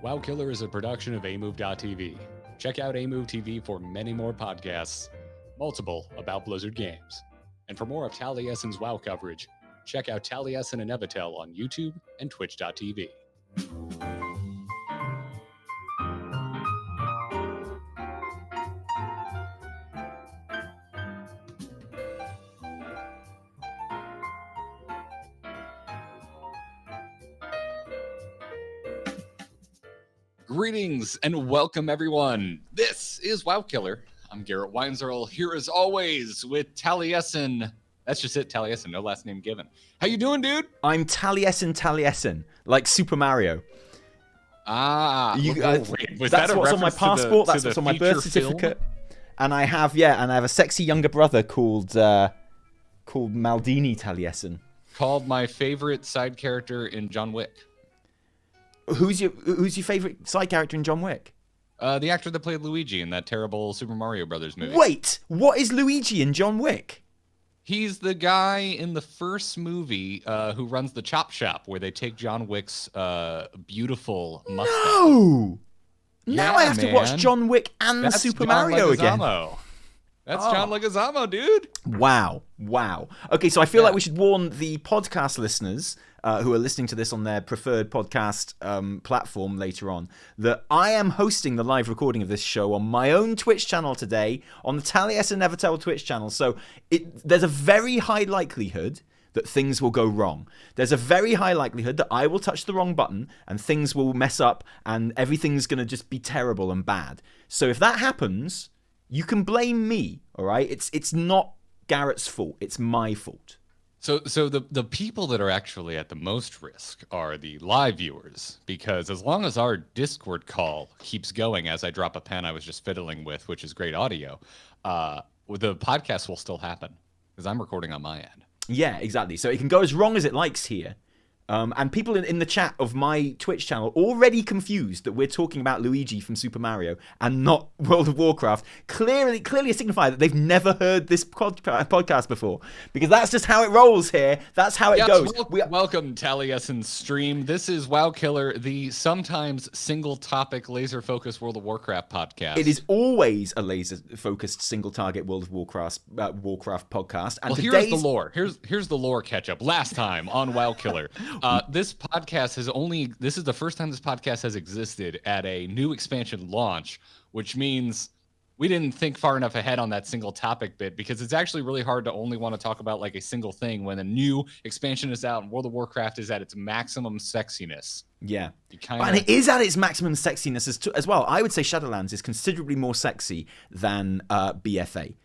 WoW Killer is a production of amove.tv. Check out amove TV for many more podcasts, multiple about Blizzard games. And for more of Taliesin's WoW coverage, check out Taliesin and Evitel on YouTube and twitch.tv. Greetings and welcome, everyone. This is WoW Killer. I'm Garrett Weinzerl, here as always with Taliesin. That's just it, Taliesin, no last name given. How you doing, dude? I'm Taliesin, like Super Mario. Wait, that's what's on my passport. That's what's on my birth certificate. Film? And I have a sexy younger brother called Maldini Taliesin. Called my favorite side character in John Wick. Who's your favorite side character in John Wick? The actor that played Luigi in that terrible Super Mario Brothers movie. Wait, what is Luigi in John Wick? He's the guy in the first movie who runs the chop shop where they take John Wick's beautiful mustache. No! Now I have to watch John Wick and That's Super John Mario Leguizamo. again. That's John Leguizamo, dude. Wow. Okay, so I feel like we should warn the podcast listeners who are listening to this on their preferred podcast platform later on that I am hosting the live recording of this show on my own Twitch channel today, on the Taliesin and Evitel Twitch channel. So there's a very high likelihood that things will go wrong. There's a very high likelihood that I will touch the wrong button and things will mess up and everything's going to just be terrible and bad. So if that happens, you can blame me, all right? It's not Garrett's fault. It's my fault. So the people that are actually at the most risk are the live viewers, because as long as our Discord call keeps going as I drop a pen I was just fiddling with, which is great audio, the podcast will still happen because I'm recording on my end. Yeah, exactly. So it can go as wrong as it likes here. And people in the chat of my Twitch channel already confused that we're talking about Luigi from Super Mario and not World of Warcraft, clearly signify that they've never heard this podcast before, because that's just how it rolls here. That's how it goes. Welcome, Taliesin's stream. This is WoW Killer, the sometimes single-topic, laser-focused World of Warcraft podcast. It is always a laser-focused, single-target World of Warcraft podcast. And here's the lore. Here's the lore catch-up. Last time on WoW Killer. This is the first time this podcast has existed at a new expansion launch, which means we didn't think far enough ahead on that single topic bit, because it's actually really hard to only want to talk about like a single thing when a new expansion is out and World of Warcraft is at its maximum sexiness. Yeah. And it is at its maximum sexiness as well. I would say Shadowlands is considerably more sexy than BFA.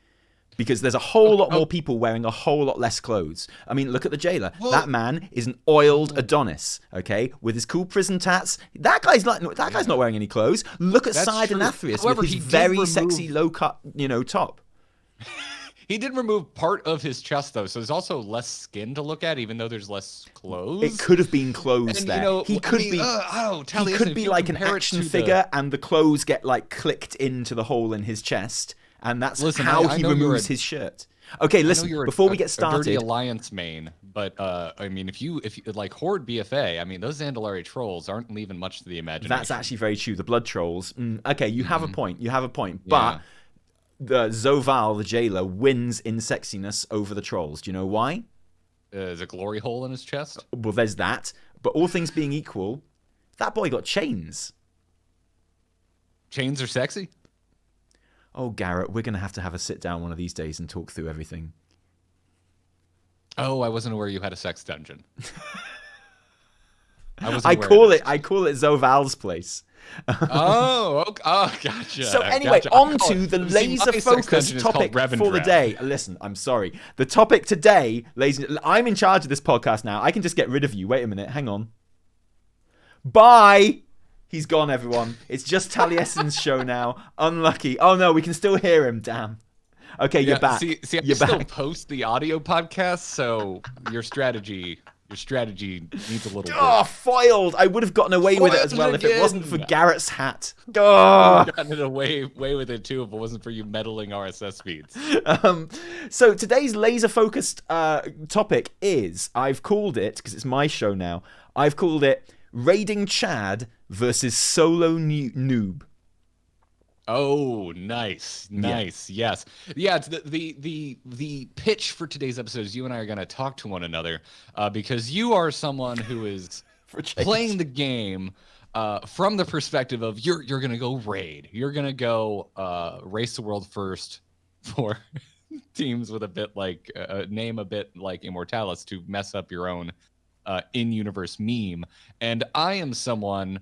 Because there's a whole lot more people wearing a whole lot less clothes. I mean, look at the jailer. That man is an oiled Adonis, okay, with his cool prison tats. That guy's not wearing any clothes. Look at Side and Athreus with his very sexy low cut, top. He did remove part of his chest, though, so there's also less skin to look at, even though there's less clothes. It could have been clothes there. He could be like an action figure, and the clothes get like clicked into the hole in his chest. And that's how he removes his shirt. Okay, listen, before we get started... Dirty Alliance main, but, I mean, if you like Horde BFA, I mean, those Zandalari trolls aren't leaving much to the imagination. That's actually very true. The blood trolls. Okay, you have a point. But the Zoval, the jailer, wins in sexiness over the trolls. Do you know why? Is a glory hole in his chest? Well, there's that. But all things being equal, that boy got chains. Chains are sexy? Oh, Garrett, we're going to have a sit down one of these days and talk through everything. Oh, I wasn't aware you had a sex dungeon. I call it Zoval's place. Gotcha. So anyway, on to the laser-focused topic for the day. Listen, I'm sorry. The topic today, I'm in charge of this podcast now. I can just get rid of you. Wait a minute. Hang on. Bye. He's gone, everyone. It's just Taliesin's show now. Unlucky. Oh, no, we can still hear him. Damn. Okay, you're back. See, I still post the audio podcast, so your strategy needs a little bit. Oh, foiled. I would have gotten away with it as well if it wasn't for Garrett's hat. Oh. Gotten away with it, too, if it wasn't for you meddling RSS feeds. So today's laser-focused topic is, I've called it, because it's my show now, I've called it Raiding Chad versus solo noob. Oh, nice. Yes. Yeah, it's the pitch for today's episode is you and I are going to talk to one another because you are someone who is playing the game from the perspective of you're going to go raid. You're going to go race the world first for teams with a bit like name a bit like Immortalis to mess up your own in-universe meme. And I am someone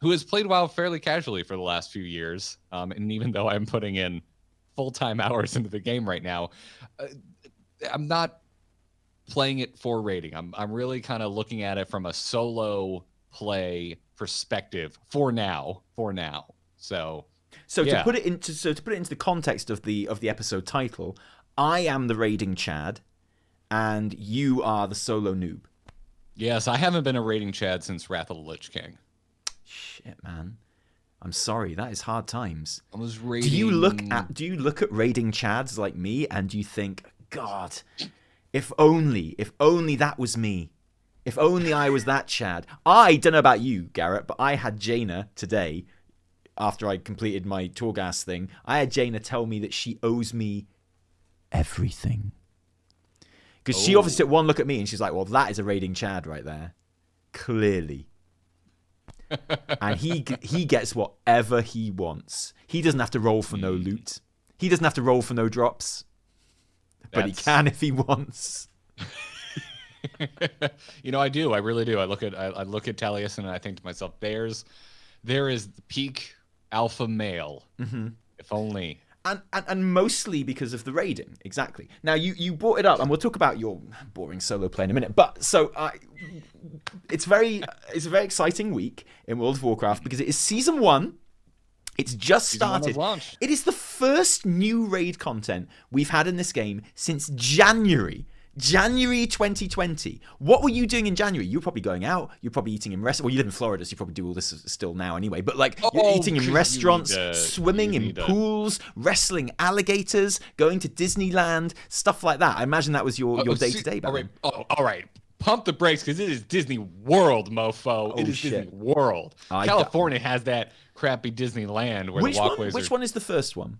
who has played WoW fairly casually for the last few years. And even though I'm putting in full-time hours into the game right now, I'm not playing it for raiding. I'm really kind of looking at it from a solo play perspective for now. So to put it into the context of the episode title, I am the raiding Chad, and you are the solo noob. Yes, I haven't been a raiding Chad since Wrath of the Lich King. Shit, man. I'm sorry. That is hard times. I was raiding... Do you look at raiding Chads like me, and do you think, God, if only that was me. If only I was that Chad. I don't know about you, Garrett, but I had Jaina today, after I completed my Torghast thing. I had Jaina tell me that she owes me everything. Because she obviously took one look at me, and she's like, well, that is a raiding Chad right there. Clearly. And he gets whatever he wants. He doesn't have to roll for no loot. He doesn't have to roll for no drops. But he can if he wants. I do. I really do. I look at Taliesin and I think to myself, there is the peak alpha male. Mm-hmm. If only. And mostly because of the raiding, exactly. Now you brought it up, and we'll talk about your boring solo play in a minute. But it's a very exciting week in World of Warcraft because it is season 1. It's just started. It is the first new raid content we've had in this game since January 2020. What were you doing in January? You were probably going out. You're probably eating in restaurants. Well, you live in Florida, so you probably do all this still now anyway. But you're eating in restaurants, swimming in pools, wrestling alligators, going to Disneyland, stuff like that. I imagine that was your day-to-day back then. All right. Pump the brakes because it is Disney World, mofo. It is Disney World. California has that crappy Disneyland where the walkways Which one is the first one?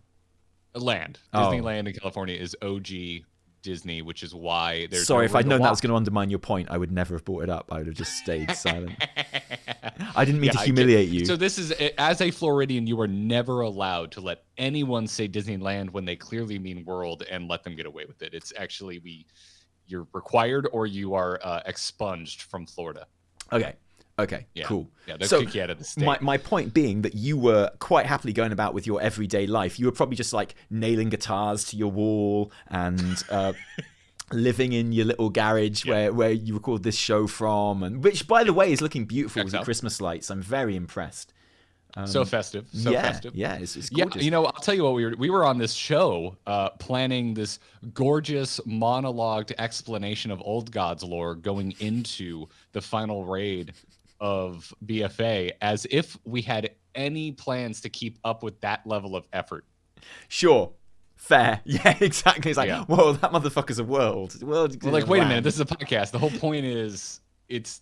Land. Disneyland in California is OG Disney, which is why there's... Sorry, if I'd known that was going to undermine your point, I would never have brought it up. I would have just stayed silent. I didn't mean to humiliate you. So this is, as a Floridian, you are never allowed to let anyone say Disneyland when they clearly mean world and let them get away with it. It's actually, you're required or you are expunged from Florida. Okay, cool. Yeah, they'll kick you out of the state. My point being that you were quite happily going about with your everyday life. You were probably just nailing guitars to your wall and living in your little garage where you record this show from, and which, by the way, is looking beautiful with the Christmas lights. I'm very impressed. So festive. Festive. Yeah, it's gorgeous. Yeah, I'll tell you what, we were on this show planning this gorgeous monologued explanation of Old Gods lore going into the final raid of BFA, as if we had any plans to keep up with that level of effort. Sure. Fair. Yeah, exactly. It's whoa, that motherfucker's a world. Well, wait a minute, this is a podcast. The whole point is it's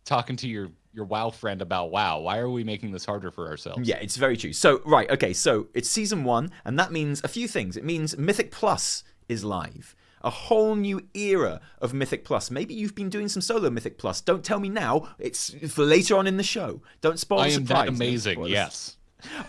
talking to your WoW friend about WoW. Why are we making this harder for ourselves? Yeah, it's very true. So, so it's season 1, and that means a few things. It means Mythic Plus is live. A whole new era of Mythic Plus. Maybe you've been doing some solo Mythic Plus. Don't tell me now. It's for later on in the show. Don't spoil the surprise. I am that amazing, yes.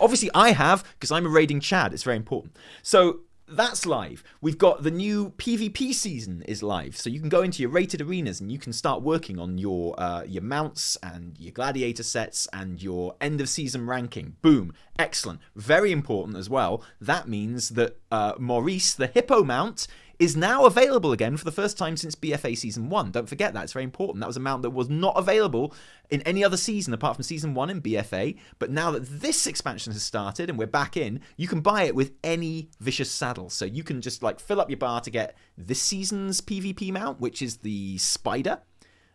Obviously, I have, because I'm a raiding Chad. It's very important. So that's live. We've got the new PvP season is live. So you can go into your rated arenas and you can start working on your mounts and your gladiator sets and your end of season ranking. Boom. Excellent. Very important as well. That means that Maurice, the hippo mount, is now available again for the first time since BFA Season 1. Don't forget that. It's very important. That was a mount that was not available in any other season apart from Season 1 in BFA. But now that this expansion has started and we're back in, you can buy it with any Vicious saddle. So you can just fill up your bar to get this season's PvP mount, which is the Spider,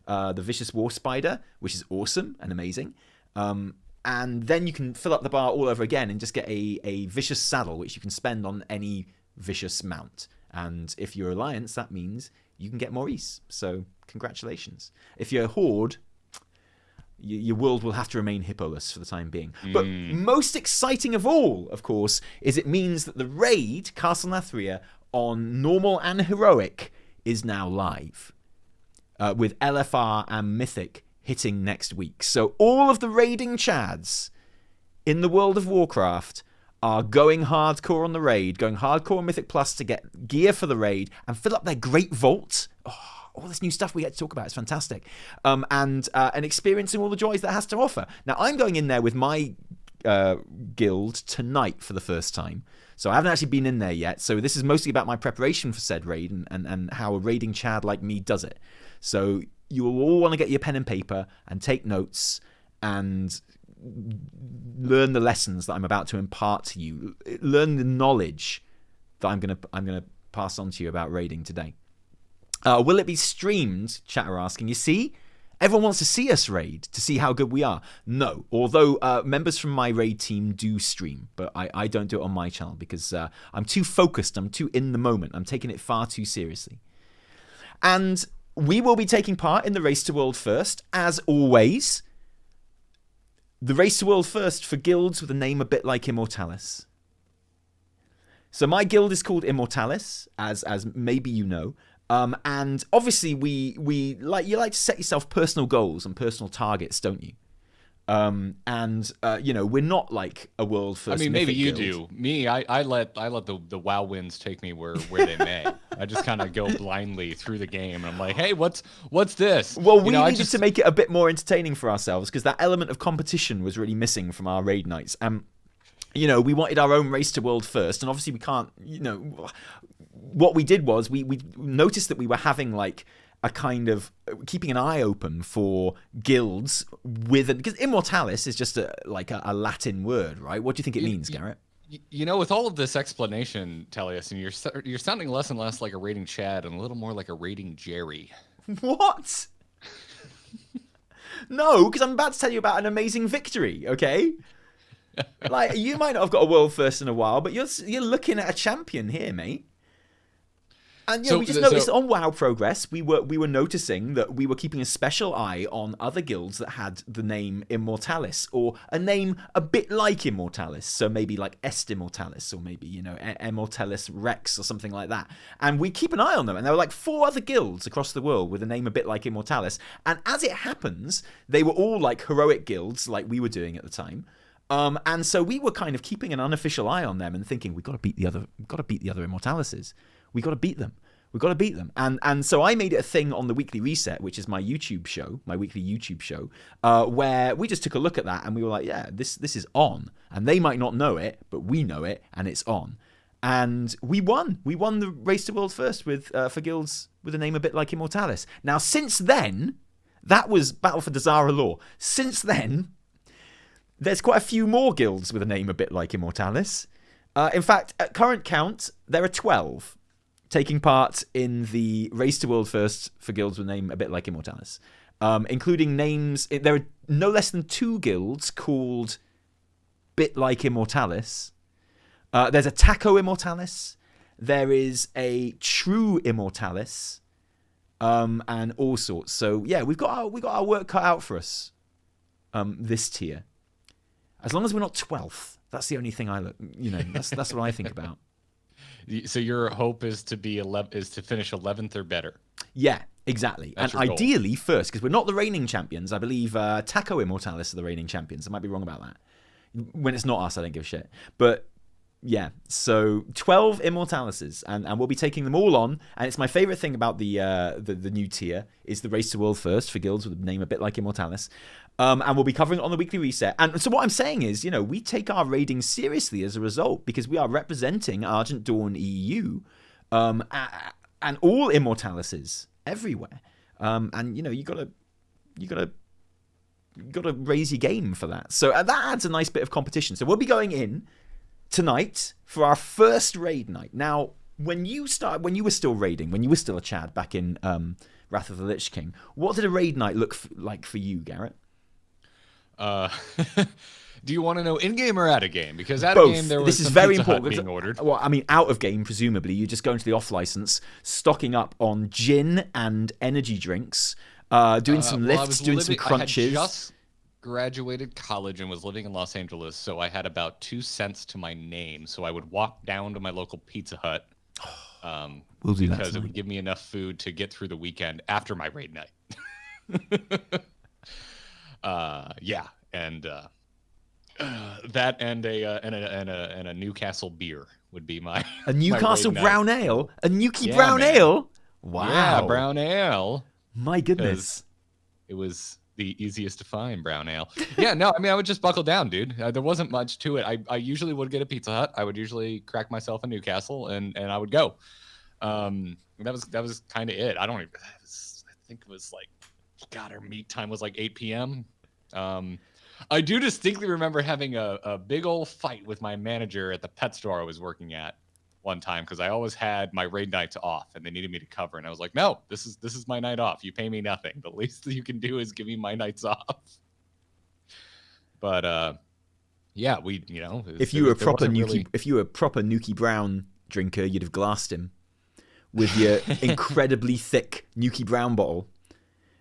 the Vicious War Spider, which is awesome and amazing. And then you can fill up the bar all over again and just get a Vicious saddle, which you can spend on any Vicious mount. And if you're Alliance, that means you can get Maurice. So congratulations. If you're Horde, Your world will have to remain hippoless for the time being. But most exciting of all, of course, is it means that the raid, Castle Nathria, on normal and heroic, is now live. With LFR and Mythic hitting next week. So all of the raiding chads in the World of Warcraft are going hardcore on the raid, going hardcore on Mythic Plus to get gear for the raid and fill up their great vault. All this new stuff we get to talk about is fantastic. And experiencing all the joys that has to offer. Now, I'm going in there with my guild tonight for the first time. So I haven't actually been in there yet. So this is mostly about my preparation for said raid and how a raiding chad like me does it. So you will all want to get your pen and paper and take notes and learn the lessons that I'm about to impart to you. Learn the knowledge that I'm gonna pass on to you about raiding today. Will it be streamed? Chat are asking. You see, everyone wants to see us raid, to see how good we are. No, although members from my raid team do stream, but I don't do it on my channel because I'm too focused. I'm too in the moment. I'm taking it far too seriously. And we will be taking part in the Race to World First, as always. The Race to World First for guilds with a name a bit like Immortalis. So my guild is called Immortalis, as maybe you know. And obviously we like, you like to set yourself personal goals and personal targets, don't you? You know, we're not like a world first. I mean, maybe you guild. do. Me, I let the WoW winds take me where they may. I just kind of go blindly through the game, and I'm like, hey, what's this? Well, we needed to make it a bit more entertaining for ourselves because that element of competition was really missing from our raid nights. You know, we wanted our own Race to World First, and obviously we can't. You know, what we did was we noticed that we were having like a kind of keeping an eye open for guilds because Immortalis is just a Latin word, right? What do you think it means, Garrett? You know, with all of this explanation, Taliesin, you're sounding less and less like a raiding Chad and a little more like a raiding Jerry. What? No, because I'm about to tell you about an amazing victory, okay? Like, you might not have got a world first in a while, but you're looking at a champion here, mate. And we just noticed on WoW Progress, we were noticing that we were keeping a special eye on other guilds that had the name Immortalis, or a name a bit like Immortalis. So maybe like Est Immortalis, or maybe, you know, Immortalis Rex or something like that. And we keep an eye on them. And there were like 4 other guilds across the world with a name a bit like Immortalis. And as it happens, they were all like heroic guilds, like we were doing at the time. And so we were kind of keeping an unofficial eye on them and thinking, we've got to beat the other Immortalises. We got to beat them. We've got to beat them. And so I made it a thing on the Weekly Reset, which is my YouTube show, my weekly YouTube show, where we just took a look at that and we were like, yeah, this is on. And they might not know it, but we know it, and it's on. And we won. We won the Race to World First for guilds with a name a bit like Immortalis. Now, since then, that was Battle for Dazara Law. Since then, there's quite a few more guilds with a name a bit like Immortalis. In fact, at current count, there are 12 taking part in the Race to World First for guilds with a name a bit like Immortalis. Including names, there are no less than 2 guilds called bit like Immortalis. There's a Taco Immortalis. There is a True Immortalis. And all sorts. So yeah, we've got our work cut out for us. This tier. As long as we're not 12th, that's the only thing that's what I think about. So your hope is to finish 11th or better. Yeah, exactly. That's and ideally first, because we're not the reigning champions. I believe Taco Immortalis are the reigning champions. I might be wrong about that. When it's not us, I don't give a shit. But yeah, so 12 Immortalises, and we'll be taking them all on. And it's my favorite thing about the new tier is the Race to World First for guilds with a name a bit like Immortalis. And we'll be covering it on the Weekly Reset. And so what I'm saying is, you know, we take our raiding seriously as a result because we are representing Argent Dawn EU and all Immortalises everywhere. And you know, you gotta raise your game for that. So that adds a nice bit of competition. So we'll be going in tonight for our first raid night. Now, when you were still raiding, when you were still a Chad back in Wrath of the Lich King, what did a raid night look like for you, Garrett? Do you want to know in-game or out-of-game? Because Both. Out-of-game there was this is some very Pizza Hut important. being ordered. Well, I mean, out-of-game, presumably, you just go into the off-license, stocking up on gin and energy drinks, doing some lifts, doing some crunches. graduated college and was living in Los Angeles, so I had about 2 cents to my name. So I would walk down to my local Pizza Hut We'll do that because it tonight. would give me enough food to get through the weekend after my raid night. Yeah, and that and a Newcastle beer would be my A my Newcastle raid night. brown ale? A Nuki Yeah, brown man. ale? Wow. Yeah, brown ale. My goodness. It was the easiest to find brown ale. Yeah, no, I mean, I would just buckle down, dude. There wasn't much to it. I usually would get a Pizza Hut. I would usually crack myself a Newcastle, and I would go. That was kind of it. I don't even. I think it was like, God, our meet time was like 8 p.m. I do distinctly remember having a big old fight with my manager at the pet store I was working at one time because I always had my raid nights off and they needed me to cover, and I was like, no, this is my night off. You pay me nothing. The least that you can do is give me my nights off. But yeah, we If you were a proper Nuki Brown drinker, you'd have glassed him with your incredibly thick Nuki Brown bottle.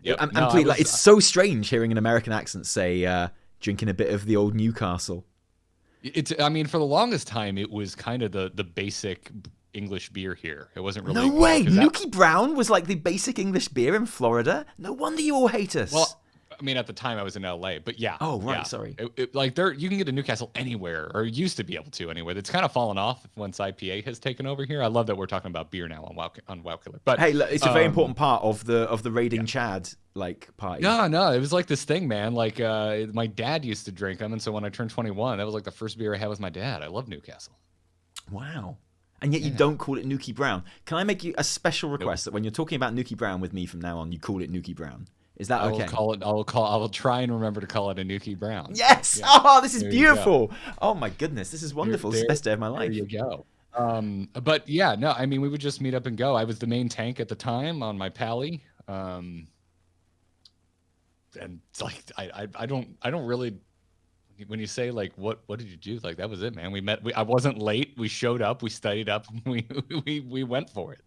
Yep. And No, please, like, it's so strange hearing an American accent say drinking a bit of the old Newcastle. I mean, for the longest time, it was kind of the basic English beer here. It wasn't really. No way! Nuki Brown was like the basic English beer in Florida? No wonder you all hate us. Well, I mean, at the time I was in LA, but yeah. Oh, right, yeah. sorry. Like you can get a Newcastle anywhere, or used to be able to anywhere. It's kind of fallen off once IPA has taken over here. I love that we're talking about beer now on WoW Killer. But hey, look, it's a very important part of the raiding Chad party. No, it was like this thing, man. Like my dad used to drink them, and so when I turned 21, that was like the first beer I had with my dad. I love Newcastle. Wow. And yet you don't call it Nuki Brown. Can I make you a special request that when you're talking about Nuki Brown with me from now on, you call it Nuki Brown? Is that okay? I will try and remember to call it a Nuki Brown. Yes. Yeah. Oh, this is There beautiful. Oh my goodness, this is wonderful. It's the best day of my life. There you go. But yeah, no, I mean, we would just meet up and go. I was the main tank at the time on my pally. And it's like I don't really, when you say like what did you do, like that was it, man. I wasn't late. We showed up. We studied up. We went for it.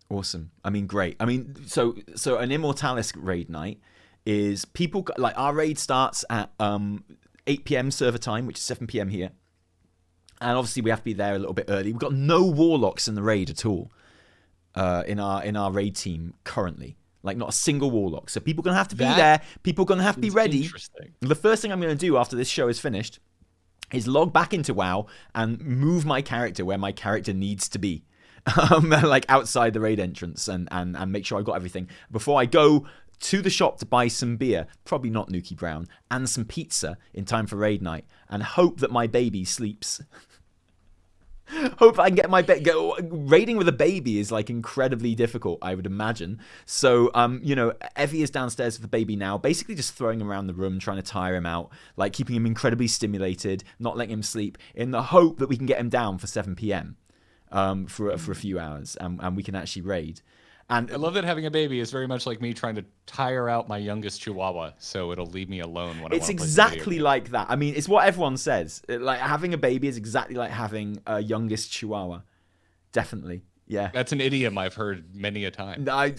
Awesome. I mean, great. I mean, so an Immortalis raid night is people like our raid starts at 8 p.m. server time, which is 7 p.m. here, and obviously we have to be there a little bit early. We've got no warlocks in the raid at all in our raid team currently. Like not a single warlock. So people are gonna have to be there. People are gonna have to be ready. Interesting. The first thing I'm gonna do after this show is finished is log back into WoW and move my character where my character needs to be. Like outside the raid entrance and make sure I've got everything before I go to the shop to buy some beer, probably not Nuki Brown, and some pizza in time for raid night, and hope that my baby sleeps. Hope I can get my raiding with a baby is like incredibly difficult, I would imagine. So Evie is downstairs with the baby now, basically just throwing him around the room, trying to tire him out, like keeping him incredibly stimulated, not letting him sleep, in the hope that we can get him down for 7 p.m. For a few hours, and we can actually raid. And I love that having a baby is very much like me trying to tire out my youngest Chihuahua, so it'll leave me alone when I want to play it's exactly like that. I mean, it's what everyone says. Like having a baby is exactly like having a youngest Chihuahua. Definitely, yeah. That's an idiom I've heard many a time. I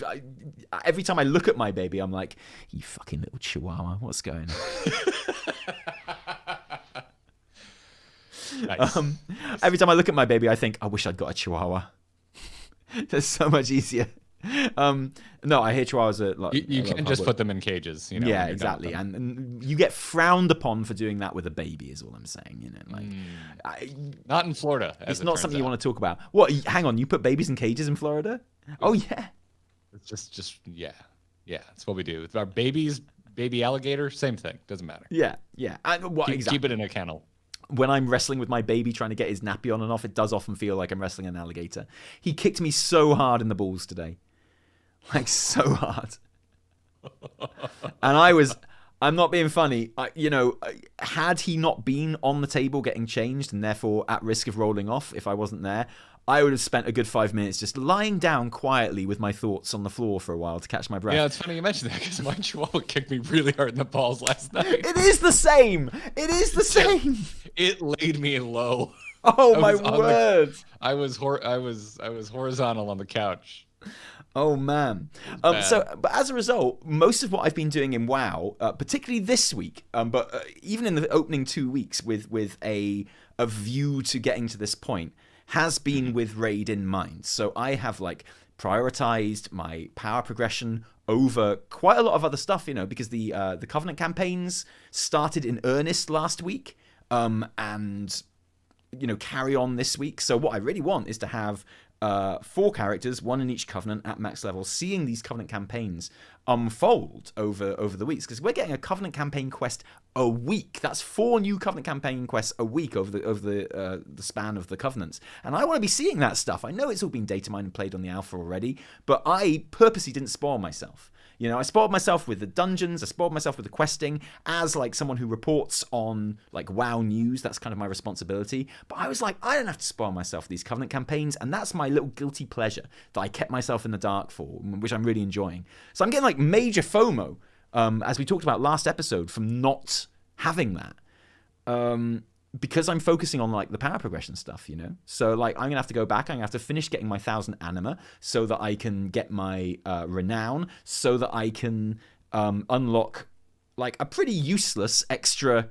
every time I look at my baby, I'm like, you fucking little Chihuahua, what's going on? Nice. Every time I look at my baby, I think, I wish I'd got a Chihuahua. That's so much easier. No, I hear Chihuahuas are like you can't just put them in cages. Yeah, exactly. And you get frowned upon for doing that with a baby, is all I'm saying. Not in Florida. It's not something you want to talk about. What? Hang on, you put babies in cages in Florida? Oh yeah. It's just yeah. That's what we do. With our babies, baby alligator, same thing. Doesn't matter. Yeah. And keep it in a kennel. When I'm wrestling with my baby trying to get his nappy on and off, it does often feel like I'm wrestling an alligator. He kicked me so hard in the balls today. Like, so hard. And I'm not being funny. Had he not been on the table getting changed and therefore at risk of rolling off if I wasn't there, I would have spent a good 5 minutes just lying down quietly with my thoughts on the floor for a while to catch my breath. Yeah, it's funny you mentioned that because my Chihuahua kicked me really hard in the balls last night. It is the same. It is the same. It laid me low. Oh my word! I was horizontal on the couch. Oh man. But as a result, most of what I've been doing in WoW, particularly this week, but even in the opening 2 weeks, with a view to getting to this point, has been with raid in mind. So I have like prioritized my power progression over quite a lot of other stuff, because the Covenant campaigns started in earnest last week, and carry on this week. So what I really want is to have 4 characters, 1 in each Covenant at max level, seeing these Covenant campaigns unfold over the weeks, because we're getting a Covenant campaign quest a week. That's 4 new Covenant campaign quests a week over the span of the Covenants, and I want to be seeing that stuff. I know it's all been data mined and played on the alpha already, but I purposely didn't spoil myself. I spoiled myself with the dungeons. I spoiled myself with the questing. As like someone who reports on like WoW news, that's kind of my responsibility. But I was like, I don't have to spoil myself for these Covenant campaigns, and that's my little guilty pleasure that I kept myself in the dark for, which I'm really enjoying. So I'm getting like major FOMO, as we talked about last episode, from not having that. Because I'm focusing on like the power progression stuff, So like I'm gonna have to go back. I'm gonna have to finish getting my 1,000 anima so that I can get my renown, so that I can unlock like a pretty useless extra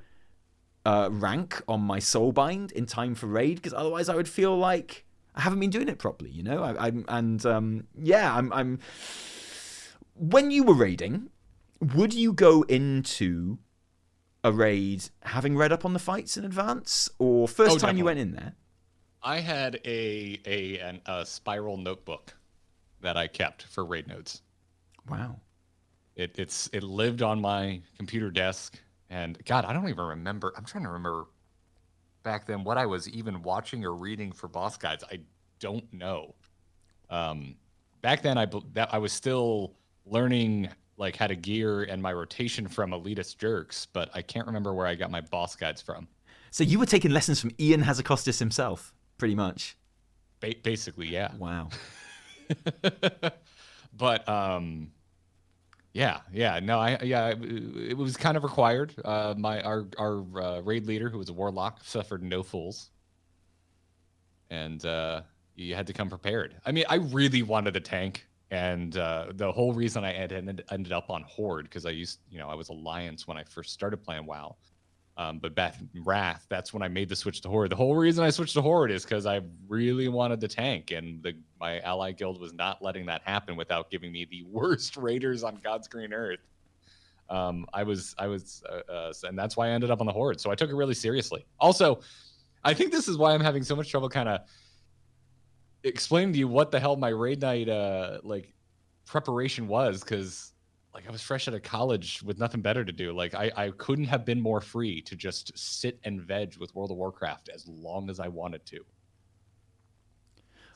rank on my soulbind in time for raid. Because otherwise, I would feel like I haven't been doing it properly, I'm. When you were raiding, would you go into a raid having read up on the fights in advance, or first time you went in there? I had a spiral notebook that I kept for raid notes. Wow. It lived on my computer desk, and God, I don't even remember. I'm trying to remember back then what I was even watching or reading for boss guides. I don't know. Back then I was still learning like how to gear and my rotation from elitist jerks, but I can't remember where I got my boss guides from. So you were taking lessons from Ian Hazakostas himself, pretty much. Basically, yeah. Wow. But it was kind of required. Our raid leader, who was a warlock, suffered no fools, and you had to come prepared. I mean, I really wanted a tank. And the whole reason I ended up on Horde, because I was Alliance when I first started playing WoW. But back in Wrath, that's when I made the switch to Horde. The whole reason I switched to Horde is because I really wanted the tank, and my ally guild was not letting that happen without giving me the worst raiders on God's green earth. And that's why I ended up on the Horde. So I took it really seriously. Also, I think this is why I'm having so much trouble kind of explain to you what the hell my raid night preparation was, because like I was fresh out of college with nothing better to do. Like I couldn't have been more free to just sit and veg with World of Warcraft as long as I wanted to.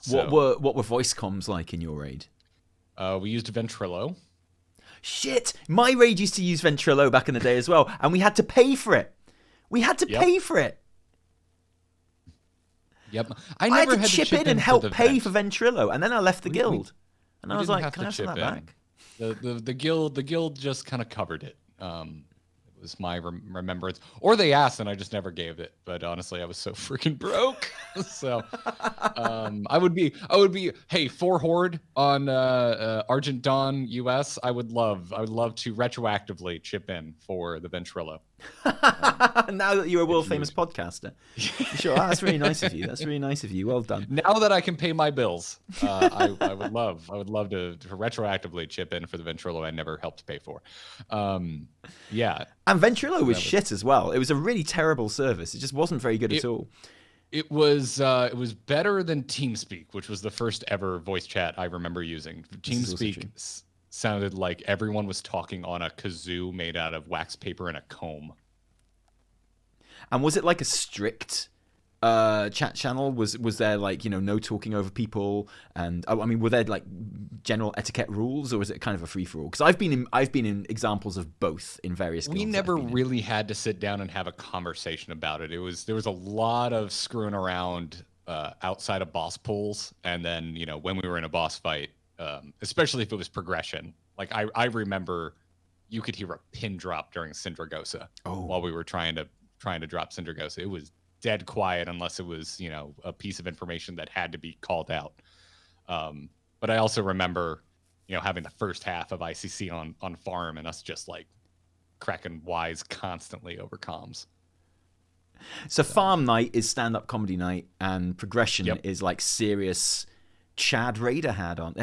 So, what were voice comms like in your raid? We used Ventrilo. Shit, my raid used to use Ventrilo back in the day as well, and we had to pay for it. Pay for it. Yep. I had to chip in and help pay for Ventrilo, and then I left the guild. And I was like, can I have some of that back? The guild just kind of covered it. It was my remembrance. Or they asked, and I just never gave it. But honestly, I was so freaking broke. So I would be, hey, for Horde on Argent Dawn US, I would love to retroactively chip in for the Ventrilo. Now that you're a world famous podcaster. Sure, that's really nice of you. Well done. Now that I can pay my bills, I would love to retroactively chip in for the Ventrilo I never helped pay for. Yeah. And Ventrilo was shit as well. It was a really terrible service. It just wasn't very good at all. It was better than TeamSpeak, which was the first ever voice chat I remember using. TeamSpeak sounded like everyone was talking on a kazoo made out of wax paper and a comb. And was it like a strict chat channel? Was there like, no talking over people? And I mean, were there like general etiquette rules, or was it kind of a free for all? Because I've been in examples of both in various guilds. We never really had to sit down and have a conversation about it. There was a lot of screwing around outside of boss pools, and then when we were in a boss fight, especially if it was progression. Like I remember you could hear a pin drop during Syndragosa while we were trying to drop Syndragosa. It was dead quiet unless it was, a piece of information that had to be called out. But I also remember having the first half of ICC on farm and us just like cracking wise constantly over comms. So farm night is stand-up comedy night, and progression Yep. is like serious Chad Raider hat on.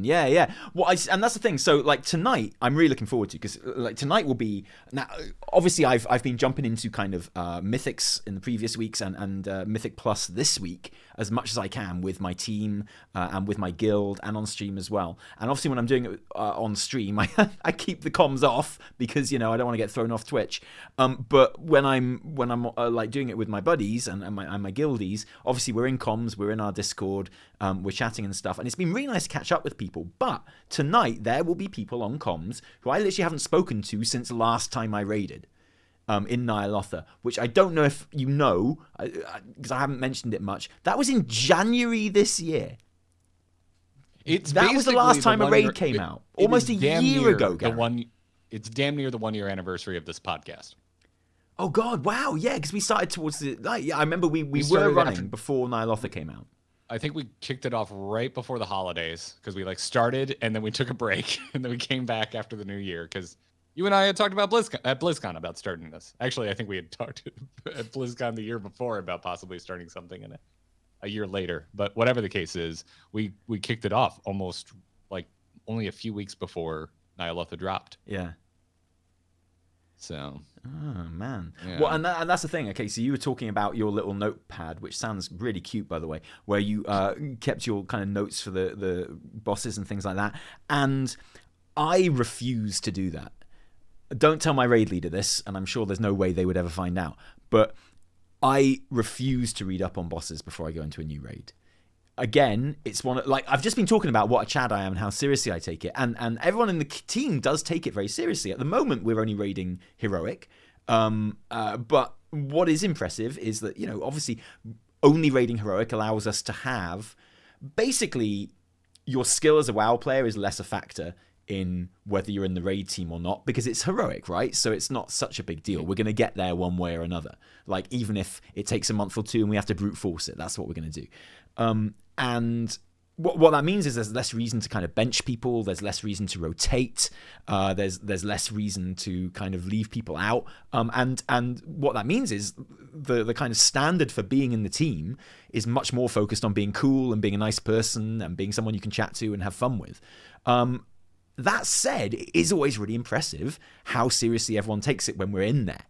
Yeah. And that's the thing. So like tonight, I'm really looking forward to, because like tonight will be, now obviously I've been jumping into kind of mythics in the previous weeks and Mythic Plus this week as much as I can with my team and with my guild and on stream as well. And obviously when I'm doing it on stream, I keep the comms off because I don't want to get thrown off Twitch. But when I'm like doing it with my buddies and my guildies, obviously we're in comms, we're in our Discord. We're chatting and stuff, and it's been really nice to catch up with people. But tonight there will be people on comms who I literally haven't spoken to since last time I raided in Nyalotha, which I don't know if you know, because I haven't mentioned it much. That was in January this year. That was the last time a raid came out, almost a year ago. It's damn near the 1 year anniversary of this podcast. Oh God! Wow, yeah, because we started towards the. I remember we were running before Nyalotha came out. I think we kicked it off right before the holidays because we like started and then we took a break and then we came back after the new year because you and I had talked about BlizzCon about starting this. Actually, I think we had talked at BlizzCon the year before about possibly starting something in a year later. But whatever the case is, we kicked it off almost like only a few weeks before Nyalotha dropped. Yeah. So. Oh man. Yeah. Well, and that's the thing. Okay, so you were talking about your little notepad, which sounds really cute, by the way, where you kept your kind of notes for the bosses and things like that. And I refuse to do that. Don't tell my raid leader this, and I'm sure there's no way they would ever find out. But I refuse to read up on bosses before I go into a new raid. Again, it's one like I've just been talking about what a Chad I am and how seriously I take it, and everyone in the team does take it very seriously. At the moment, we're only raiding heroic, but what is impressive is that obviously only raiding heroic allows us to have basically your skill as a WoW player is less a factor in whether you're in the raid team or not, because it's heroic, right? So it's not such a big deal. We're going to get there one way or another. Like even if it takes a month or two and we have to brute force it, that's what we're going to do. And what that means is there's less reason to kind of bench people. There's less reason to rotate. There's less reason to kind of leave people out. And what that means is the kind of standard for being in the team is much more focused on being cool and being a nice person and being someone you can chat to and have fun with. That said, it is always really impressive how seriously everyone takes it when we're in there.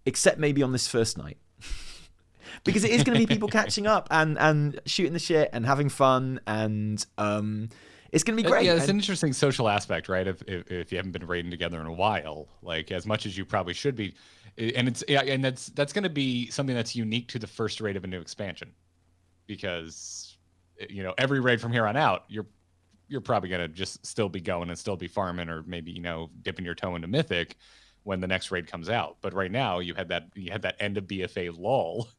Except maybe on this first night. Because it is going to be people catching up and shooting the shit and having fun, and it's going to be great. Yeah, it's an interesting social aspect, right? If you haven't been raiding together in a while, like as much as you probably should be, and that's going to be something that's unique to the first raid of a new expansion, because every raid from here on out, you're probably going to just still be going and still be farming, or maybe dipping your toe into Mythic when the next raid comes out. But right now you had that end of BFA lull.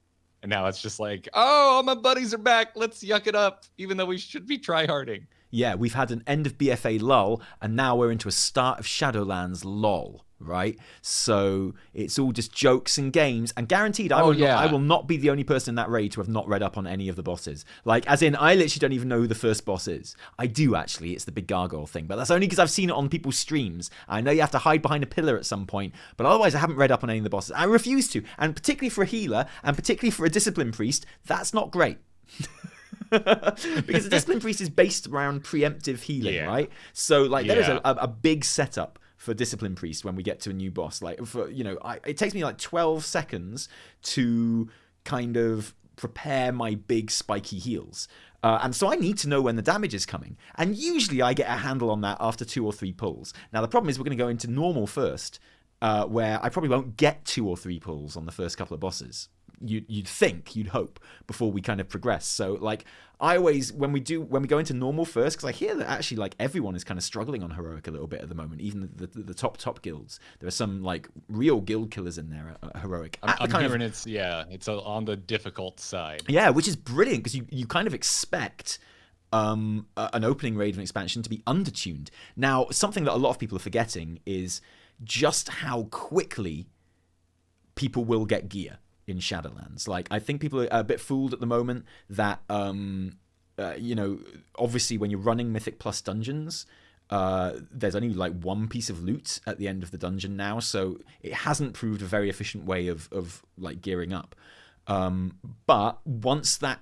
And now it's just like, oh, all my buddies are back. Let's yuck it up, even though we should be tryharding. Yeah, we've had an end of BFA lull, and now we're into a start of Shadowlands lull, right? So it's all just jokes and games, and guaranteed I will not be the only person in that raid to have not read up on any of the bosses. Like, as in, I literally don't even know who the first boss is. I do, actually. It's the big gargoyle thing, but that's only because I've seen it on people's streams. I know you have to hide behind a pillar at some point, but otherwise I haven't read up on any of the bosses. I refuse to, and particularly for a healer, and particularly for a discipline priest, that's not great. Because the discipline priest is based around preemptive healing, right? So like there is a big setup for discipline priest when we get to a new boss. Like it takes me like 12 seconds to kind of prepare my big spiky heals. And so I need to know when the damage is coming. And usually I get a handle on that after 2 or 3 pulls. Now the problem is we're going to go into normal first, where I probably won't get 2 or 3 pulls on the first couple of bosses. You'd hope, before we kind of progress. So like I always, when we go into normal first, because I hear that actually like everyone is kind of struggling on heroic a little bit at the moment, even the top guilds. There are some like real guild killers in there at heroic. I'm hearing it's on the difficult side. Yeah, which is brilliant, because you kind of expect an opening raid of an expansion to be undertuned. Now, something that a lot of people are forgetting is just how quickly people will get gear in Shadowlands. Like, I think people are a bit fooled at the moment that obviously when you're running Mythic Plus dungeons, there's only like one piece of loot at the end of the dungeon now, so it hasn't proved a very efficient way of like gearing up. But once that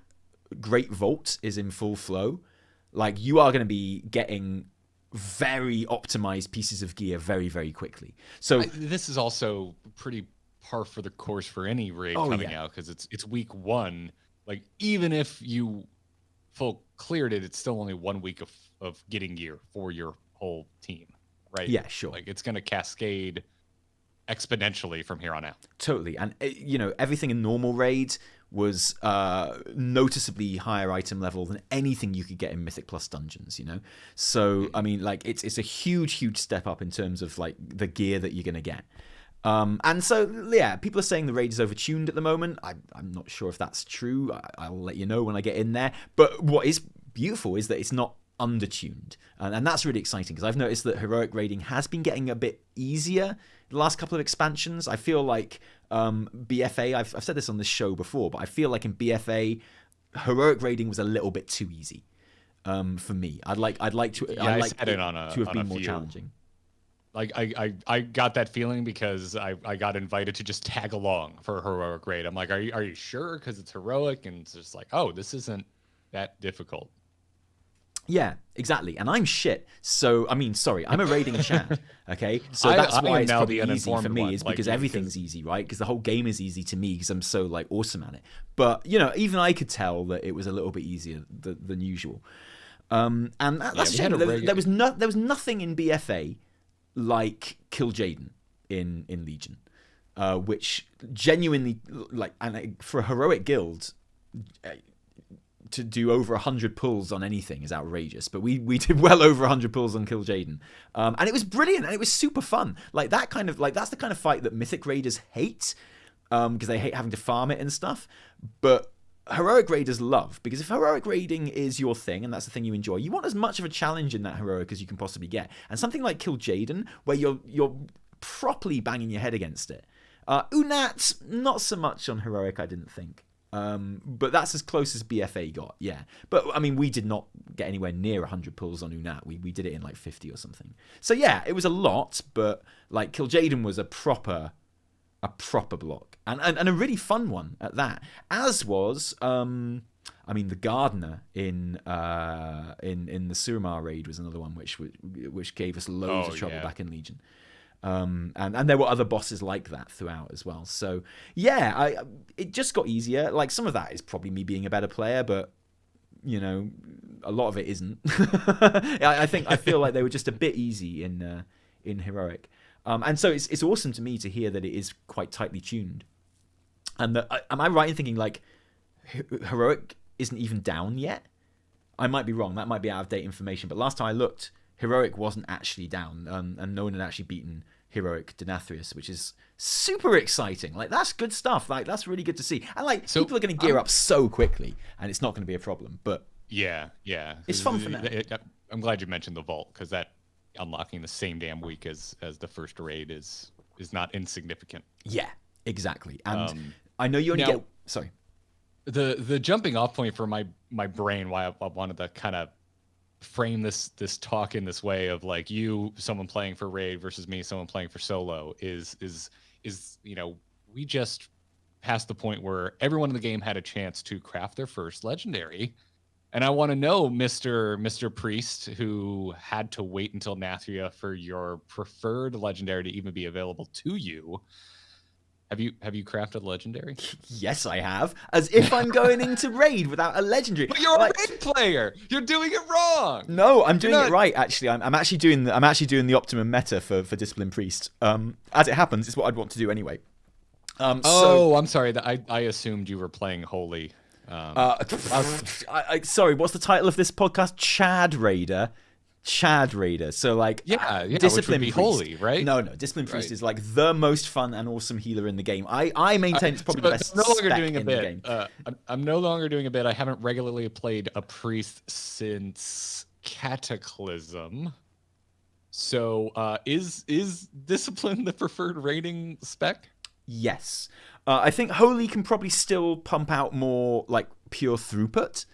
Great Vault is in full flow, like you are going to be getting very optimized pieces of gear very, very quickly. So this is also pretty par for the course for any raid coming out, because it's week 1. Like even if you full cleared it, it's still only 1 week of getting gear for your whole team, right? Yeah, sure. Like it's going to cascade exponentially from here on out. Totally. And everything in normal raid was noticeably higher item level than anything you could get in Mythic Plus dungeons, So I mean, like it's a huge step up in terms of like the gear that you're gonna get. And so yeah, people are saying the raid is overtuned at the moment. I'm not sure if that's true. I'll let you know when I get in there. But what is beautiful is that it's not undertuned, and that's really exciting, because I've noticed that heroic raiding has been getting a bit easier the last couple of expansions. I feel like BFA, I've said this on this show before, but I feel like in BFA, heroic raiding was a little bit too easy for me. I'd like to have been more challenging. Like I got that feeling because I got invited to just tag along for a heroic raid. I'm like, are you sure? Because it's heroic, and it's just like, oh, this isn't that difficult. Yeah, exactly. And I'm shit. So, I mean, sorry, I'm a raiding Chad, okay? So that's why it's probably easy for me, is because everything's easy, right? Because the whole game is easy to me because I'm so, like, awesome at it. But, even I could tell that it was a little bit easier than usual. And that's there was nothing in BFA like Kill Jaden in Legion, which genuinely, like, and for a heroic guild, to do over 100 pulls on anything is outrageous, but we did well over 100 pulls on Kill Jaden, and it was brilliant, and it was super fun. Like that kind of, like, that's the kind of fight that Mythic Raiders hate, because they hate having to farm it and stuff, but heroic raiders love, because if heroic raiding is your thing and that's the thing you enjoy, you want as much of a challenge in that heroic as you can possibly get. And something like Kill Jaden, where you're properly banging your head against it. Unat, not so much on heroic, I didn't think. But that's as close as BFA got, yeah. But, I mean, we did not get anywhere near 100 pulls on Unat. We did it in, like, 50 or something. So, yeah, it was a lot, but, like, Kill Jaden was a proper block. And a really fun one at that. As was, I mean, the Gardener in the Suramar raid was another one which gave us loads of trouble back in Legion. And there were other bosses like that throughout as well. So yeah, it just got easier. Like, some of that is probably me being a better player, but a lot of it isn't. I feel like they were just a bit easy in heroic. And so it's awesome to me to hear that it is quite tightly tuned. And am I right in thinking, like, heroic isn't even down yet? I might be wrong. That might be out of date information. But last time I looked, heroic wasn't actually down, and no one had actually beaten heroic Denathrius, which is super exciting. Like, that's good stuff. Like, that's really good to see. And, like, people are going to gear up so quickly, and it's not going to be a problem. But yeah, it's fun for now. I'm glad you mentioned the vault, because that unlocking the same damn week as the first raid is not insignificant. Yeah, exactly. And I know you only get sorry. The jumping off point for my brain, why I wanted to kind of frame this talk in this way of, like, someone playing for raid versus me, someone playing for solo, is we just passed the point where everyone in the game had a chance to craft their first legendary. And I want to know, Mr. Priest, who had to wait until Nathria for your preferred legendary to even be available to you. Have you crafted a legendary? Yes, I have. As if I'm going into raid without a legendary. But you're a raid player. You're doing it wrong. No, I'm doing it right. Actually, I'm actually doing the optimum meta for Discipline Priest. As it happens, it's what I'd want to do anyway. I'm sorry. I assumed you were playing Holy. Sorry, what's the title of this podcast? Chad Raider. So, like, Discipline Priest, holy, right? No, Discipline Priest is, like, the most fun and awesome healer in the game. I maintain it's probably the best spec in the game. I'm no longer doing a bit. I haven't regularly played a priest since Cataclysm. So, is Discipline the preferred rating spec? Yes. I think Holy can probably still pump out more, like, pure throughput.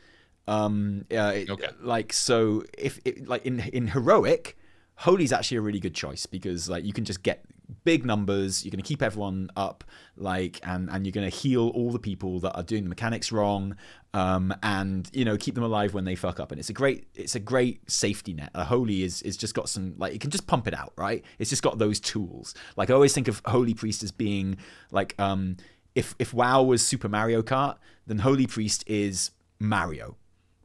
Okay. Like, so if like in heroic, holy's actually a really good choice because like you can just get big numbers, you're going to keep everyone up, like, and you're going to heal all the people that are doing the mechanics wrong, and keep them alive when they fuck up. And it's a great safety net. A holy is just got some, like, it can just pump it out, right? It's just got those tools. Like, I always think of holy priest as being like, if WoW was Super Mario Kart, then holy priest is Mario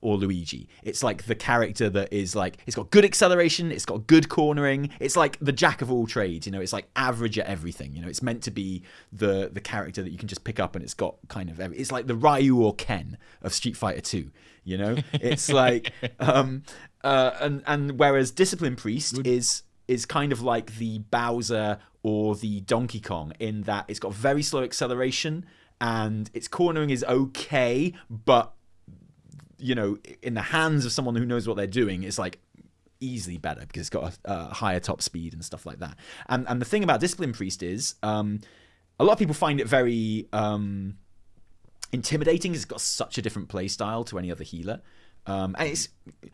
or Luigi. It's like the character that is like, it's got good acceleration, it's got good cornering, it's like the jack of all trades, it's like average at everything. It's meant to be the character that you can just pick up, and it's got kind of it's like the Ryu or Ken of Street Fighter 2. It's like and whereas Discipline Priest is kind of like the Bowser or the Donkey Kong, in that it's got very slow acceleration and its cornering is okay, but in the hands of someone who knows what they're doing, it's like easily better because it's got a higher top speed and stuff like that. And the thing about Discipline Priest is a lot of people find it very intimidating. It's got such a different play style to any other healer. And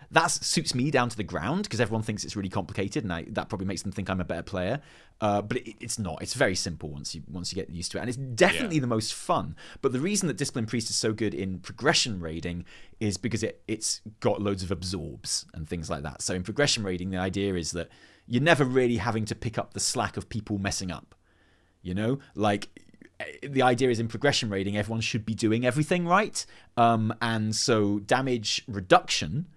that suits me down to the ground because everyone thinks it's really complicated, and that probably makes them think I'm a better player. But it's not. It's very simple once you get used to it, and it's definitely the most fun. But the reason that Discipline Priest is so good in progression raiding is because it's got loads of absorbs and things like that. So in progression raiding, the idea is that you're never really having to pick up the slack of people messing up. Like, the idea is in progression raiding, everyone should be doing everything right. And so damage reduction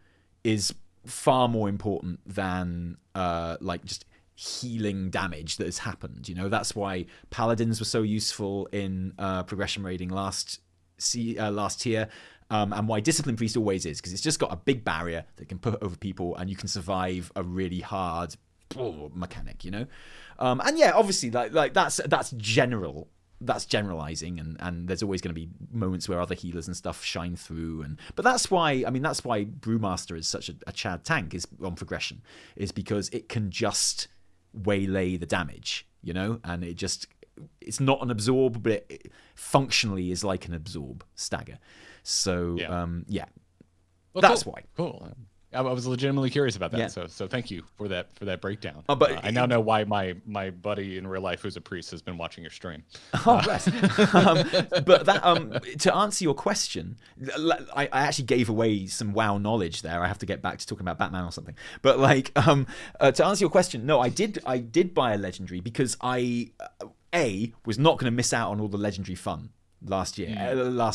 is far more important than like just healing damage that has happened. That's why paladins were so useful in progression raiding last tier. And why Discipline Priest always is, because it's just got a big barrier that can put over people, and you can survive a really hard mechanic. And yeah, obviously, like that's general. That's generalizing, and there's always going to be moments where other healers and stuff shine through, but that's why Brewmaster is such a Chad tank is on progression, is because it can just waylay the damage, and it's not an absorb, but it functionally is like an absorb stagger. So yeah. Well, that's cool. why. Cool. I was legitimately curious about that, Yeah. so thank you for that breakdown. But I now know why my buddy in real life, who's a priest, has been watching your stream. Oh, bless. But that to answer your question, I actually gave away some WoW knowledge there. I have to get back to talking about Batman or something. But like to answer your question, no, I did buy a legendary because I was not going to miss out on all the legendary fun last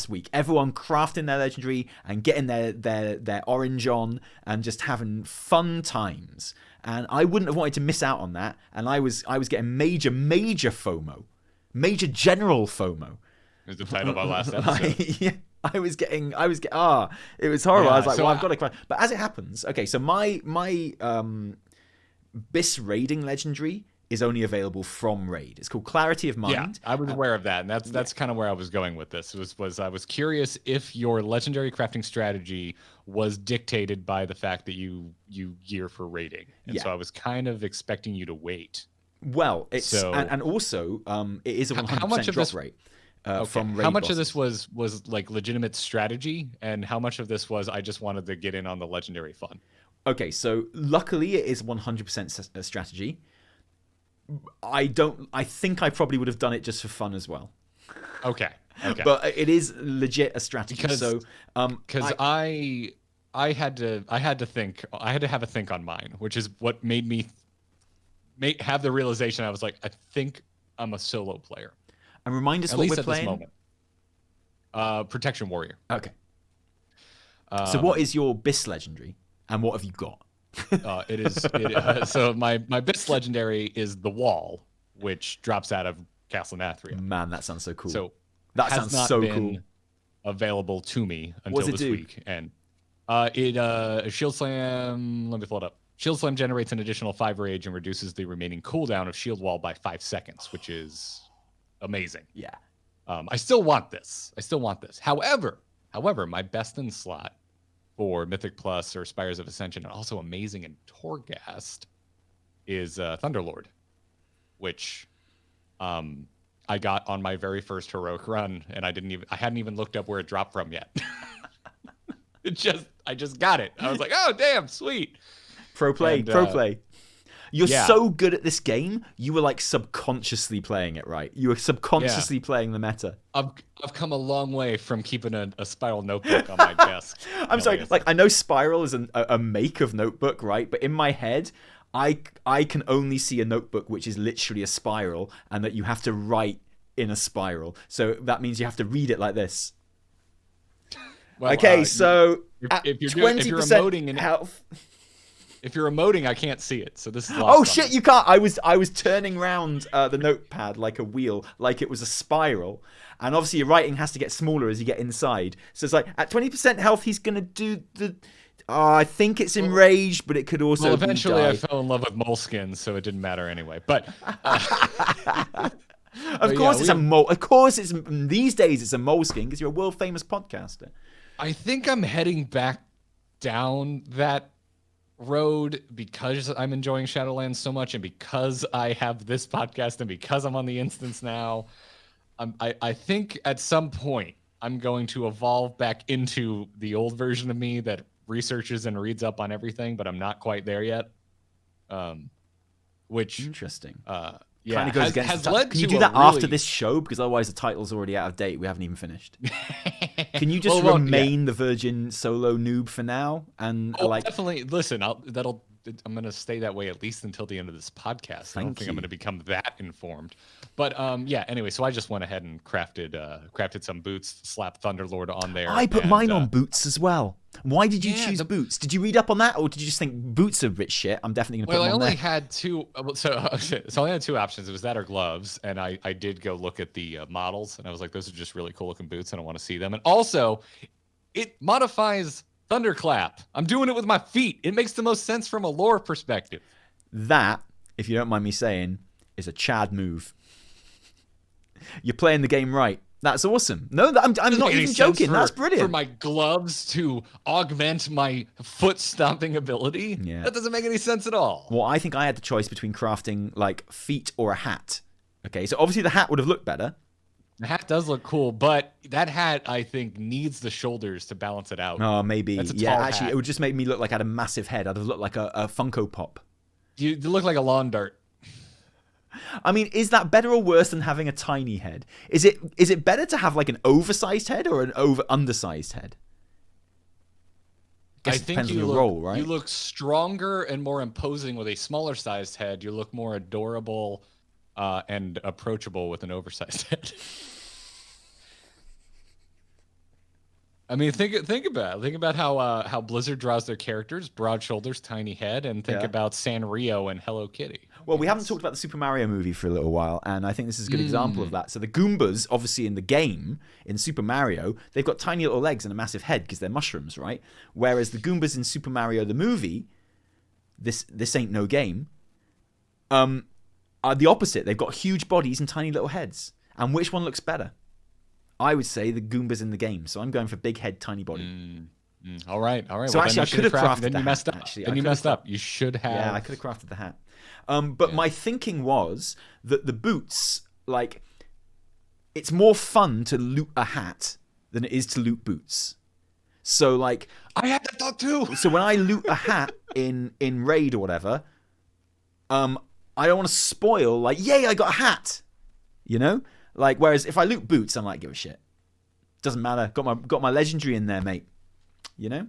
week. Everyone crafting their legendary and getting their orange on and just having fun times. And I wouldn't have wanted to miss out on that. And I was getting major FOMO, major general FOMO. Is the title of our last episode? Yeah, it was horrible. Yeah, I was like, so I've got to craft. But as it happens, okay, so my Bis raiding legendary is only available from raid. It's called Clarity of Mind. Yeah, I was aware of that, and that's kind of where I was going with this. Was I was curious if your legendary crafting strategy was dictated by the fact that you gear for raiding, and so I was kind of expecting you to wait. Well, it's and also it is a 100% drop rate. From raid how much bosses. of this was like legitimate strategy, and how much of this was I just wanted to get in on the legendary fun? Okay, so luckily it is 100% a strategy. I think I probably would have done it just for fun as well. Okay. But it is legit a strategy. Because I had to have a think on mine, which is what made me have the realization. I was like, I think I'm a solo player. And remind us at what least we're at playing. This moment. Protection Warrior. Okay. So what is your Bis legendary, and what have you got? So my Bis legendary is the Wall, which drops out of Castle Nathria. Man, that sounds so cool. So that sounds so cool. Available to me until this week, and Shield Slam. Let me pull it up. Shield Slam generates an additional 5 rage and reduces the remaining cooldown of Shield Wall by 5 seconds, which is amazing. Yeah. I still want this. However, my best in slot for Mythic Plus or Spires of Ascension, and also amazing in Torghast, is Thunderlord, which I got on my very first heroic run, and I hadn't even looked up where it dropped from yet. I just got it. I was like, oh damn, sweet. Pro play. You're so good at this game, you were like subconsciously playing it, right? You were subconsciously playing the meta. I've come a long way from keeping a spiral notebook on my desk. I'm sorry, like I know spiral is a make of notebook, right? But in my head, I can only see a notebook which is literally a spiral, and that you have to write in a spiral. So that means you have to read it like this. Well, okay, so if you're 20% health. If you're emoting, I can't see it. So this is oh shit, you can't. I was turning around the notepad like a wheel, like it was a spiral, and obviously your writing has to get smaller as you get inside. So it's like at 20% health, he's gonna do the. I think it's enraged, but it could also. Well, eventually I fell in love with moleskins, so it didn't matter anyway. But of course it's a mole. Of course it's these days it's a moleskin because you're a world famous podcaster. I think I'm heading back down that road because I'm enjoying Shadowlands so much, and because I have this podcast, and because I'm on the instance now. I think at some point I'm going to evolve back into the old version of me that researches and reads up on everything, but I'm not quite there yet. Which interesting. Yeah, kind of goes against. Can you do that after this show? Because otherwise the title's already out of date. We haven't even finished. Can you just remain the virgin solo noob for now? And definitely. Listen, I'm going to stay that way at least until the end of this podcast. I don't think I'm going to become that informed. But yeah, anyway, so I just went ahead and crafted some boots, slapped Thunderlord on there. I put mine on boots as well. Why did you choose boots? Did you read up on that, or did you just think boots are rich shit? I'm definitely going to put them on there. I only had two. So I only had two options. It was that or gloves. And I did go look at the models, and I was like, those are just really cool looking boots, and I want to see them. And also, it modifies Thunderclap. I'm doing it with my feet. It makes the most sense from a lore perspective. That, if you don't mind me saying, is a Chad move. You're playing the game right. That's awesome. No, I'm not even joking. That's brilliant. For my gloves to augment my foot stomping ability? Yeah. That doesn't make any sense at all. Well, I think I had the choice between crafting like feet or a hat. Okay, so obviously the hat would have looked better. The hat does look cool, but that hat, I think, needs the shoulders to balance it out. Oh, maybe. Yeah, actually, hat. It would just make me look like I had a massive head. I'd have looked like a Funko Pop. You look like a lawn dart. I mean, is that better or worse than having a tiny head? Is it better to have like an oversized head or an undersized head? I think you look stronger and more imposing with a smaller sized head. You look more adorable and approachable with an oversized head. I mean, think about it. Think about how Blizzard draws their characters: broad shoulders, tiny head, and think about Sanrio and Hello Kitty. Well, we haven't talked about the Super Mario movie for a little while, and I think this is a good example of that. So the Goombas, obviously in the game, in Super Mario, they've got tiny little legs and a massive head because they're mushrooms, right? Whereas the Goombas in Super Mario the movie, this ain't no game, are the opposite. They've got huge bodies and tiny little heads. And which one looks better? I would say the Goombas in the game. So I'm going for big head, tiny body. All right. So actually, I could have crafted the hat. Then you messed up. Then you messed up. You should have. Yeah, I could have crafted the hat. But my thinking was that the boots, like, it's more fun to loot a hat than it is to loot boots. So, like, I had that thought too. So when I loot a hat in raid or whatever, I don't want to spoil, like, yay, I got a hat. You know? Like, whereas if I loot boots, I'm like, give a shit. Doesn't matter. Got my legendary in there, mate. You know?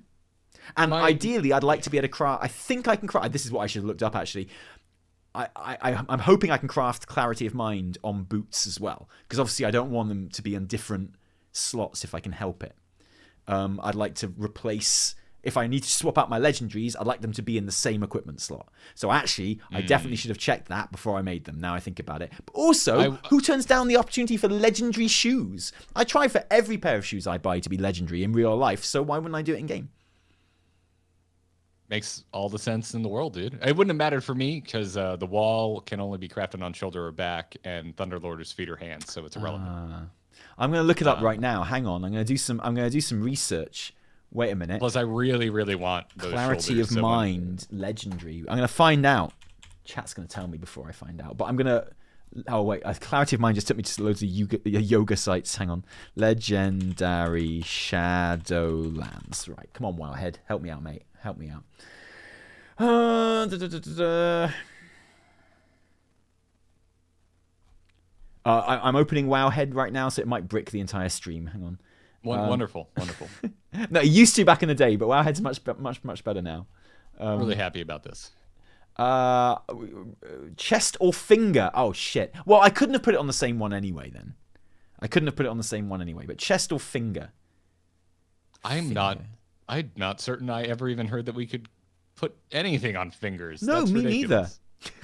And ideally, I'd like to be able to craft. I think I can craft. This is what I should have looked up, actually. I'm hoping I can craft Clarity of Mind on boots as well. Because obviously, I don't want them to be on different slots if I can help it. I'd like to replace. If I need to swap out my legendaries, I'd like them to be in the same equipment slot. So actually, I definitely should have checked that before I made them, now I think about it. But also, who turns down the opportunity for legendary shoes? I try for every pair of shoes I buy to be legendary in real life, so why wouldn't I do it in-game? Makes all the sense in the world, dude. It wouldn't have mattered for me, because the wall can only be crafted on shoulder or back, and Thunderlord is feet or hands, so it's irrelevant. I'm going to look it up right now. Hang on. I'm going to do some research. Wait a minute. Plus, I really, really want those Clarity of Mind, legendary. I'm going to find out. Chat's going to tell me before I find out. But I'm going to Oh wait, clarity of mind just took me to loads of yoga sites. Hang on, legendary Shadowlands. Right, come on, Wowhead, help me out, mate. Help me out. I'm opening Wowhead right now, so it might brick the entire stream. Hang on. Wonderful. No, it used to back in the day, but Wowhead's much better now. I'm really happy about this. Chest or finger? Oh shit. Well, I couldn't have put it on the same one anyway. Then but chest or finger? I'm not certain I ever even heard that we could put anything on fingers. No, That's me ridiculous. neither.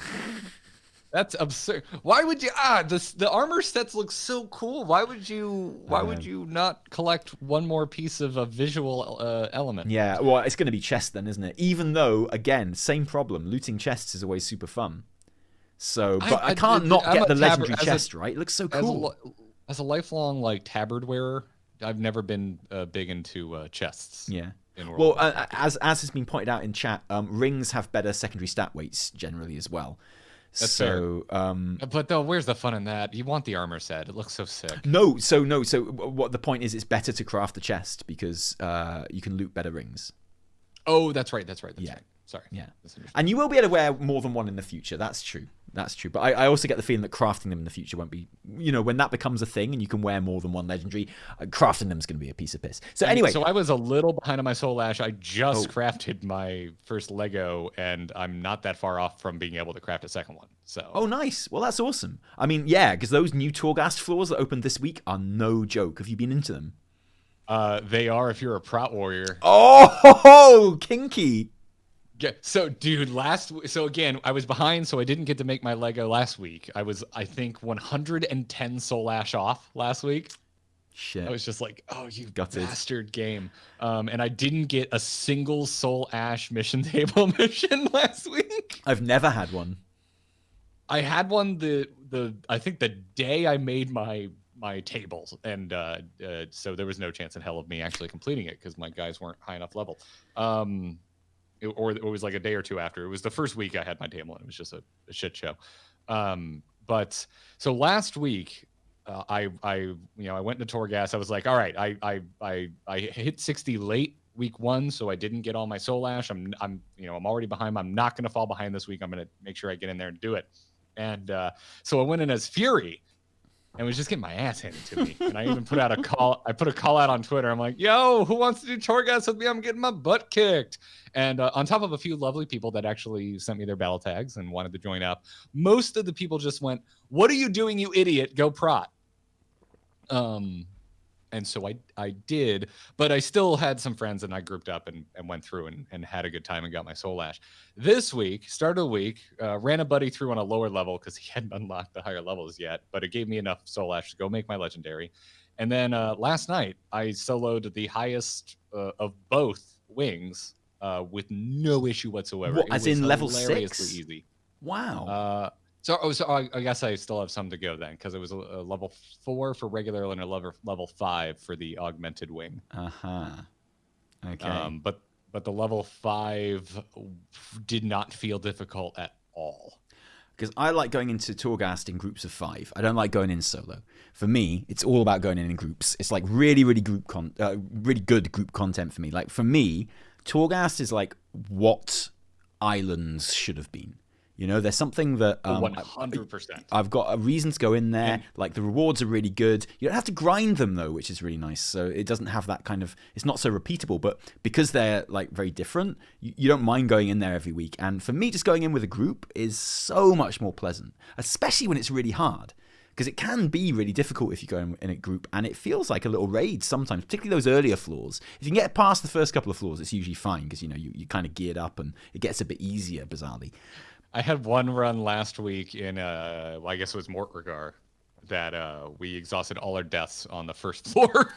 That's absurd. Why would you? The armor sets look so cool. Why would you not collect one more piece of a visual element? Yeah, well, it's going to be chest then, isn't it? Even though, again, same problem. Looting chests is always super fun. So, but I can't not get the legendary chest, right? It looks so cool. As a lifelong tabard wearer, I've never been big into chests. Yeah. Well, as has been pointed out in chat, rings have better secondary stat weights generally as well. That's fair. But though, where's the fun in that? You want the armor set. It looks so sick. No. So what the point is, it's better to craft the chest because you can loot better rings. Oh, that's right. Yeah. Sorry. Yeah. And you will be able to wear more than one in the future. That's true. But I also get the feeling that crafting them in the future won't be, when that becomes a thing and you can wear more than one legendary, crafting them is going to be a piece of piss. So anyway. So I was a little behind on my Soul Ash. I just crafted my first Lego and I'm not that far off from being able to craft a second one. So. Oh, nice. Well, that's awesome. I mean, yeah, because those new Torghast floors that opened this week are no joke. Have you been into them? They are if you're a Prot Warrior. Oh, kinky. Yeah, so dude, again, I was behind, so I didn't get to make my Lego last week. I was, I think, 110 Soul Ash off last week. Shit. I was just like, oh, you bastard game. And I didn't get a single Soul Ash mission table mission last week. I've never had one. I had one I think the day I made my tables, and so there was no chance in hell of me actually completing it because my guys weren't high enough level. Or it was like a day or two after. It was the first week I had my table, and it was just a shit show. But so last week, I went into Torghast. I was like, all right, I hit 60 late week 1, so I didn't get all my Soul Ash. I'm already behind. I'm not going to fall behind this week. I'm going to make sure I get in there and do it. And so I went in as Fury and was just getting my ass handed to me. And I even put a call out on Twitter. I'm like, yo, who wants to do Torghast with me? I'm getting my butt kicked. And on top of a few lovely people that actually sent me their battle tags and wanted to join up, most of the people just went, what are you doing, you idiot? Go Prot. And so I did, but I still had some friends and I grouped up and went through and had a good time and got my Soul Ash. This week, start of the week, ran a buddy through on a lower level because he hadn't unlocked the higher levels yet, but it gave me enough Soul Ash to go make my legendary. And then last night, I soloed the highest of both wings with no issue whatsoever. What, as in level 6? Easy. Wow. So I guess I still have some to go then, because it was a level 4 for regular and a level 5 for the augmented wing. Okay. But the level 5 did not feel difficult at all. Because I like going into Torghast in groups of 5. I don't like going in solo. For me, it's all about going in groups. It's like really, really really good group content for me. Like for me, Torghast is like what Islands should have been. There's something that 100%. I've got a reason to go in there. Like the rewards are really good. You don't have to grind them though, which is really nice. So it doesn't have that kind of. It's not so repeatable, but because they're like very different, you don't mind going in there every week. And for me, just going in with a group is so much more pleasant, especially when it's really hard. Because it can be really difficult if you go in a group, and it feels like a little raid sometimes, particularly those earlier floors. If you can get past the first couple of floors, it's usually fine because you kind of geared up and it gets a bit easier, bizarrely. I had one run last week in, I guess it was Mortregar, that we exhausted all our deaths on the first floor.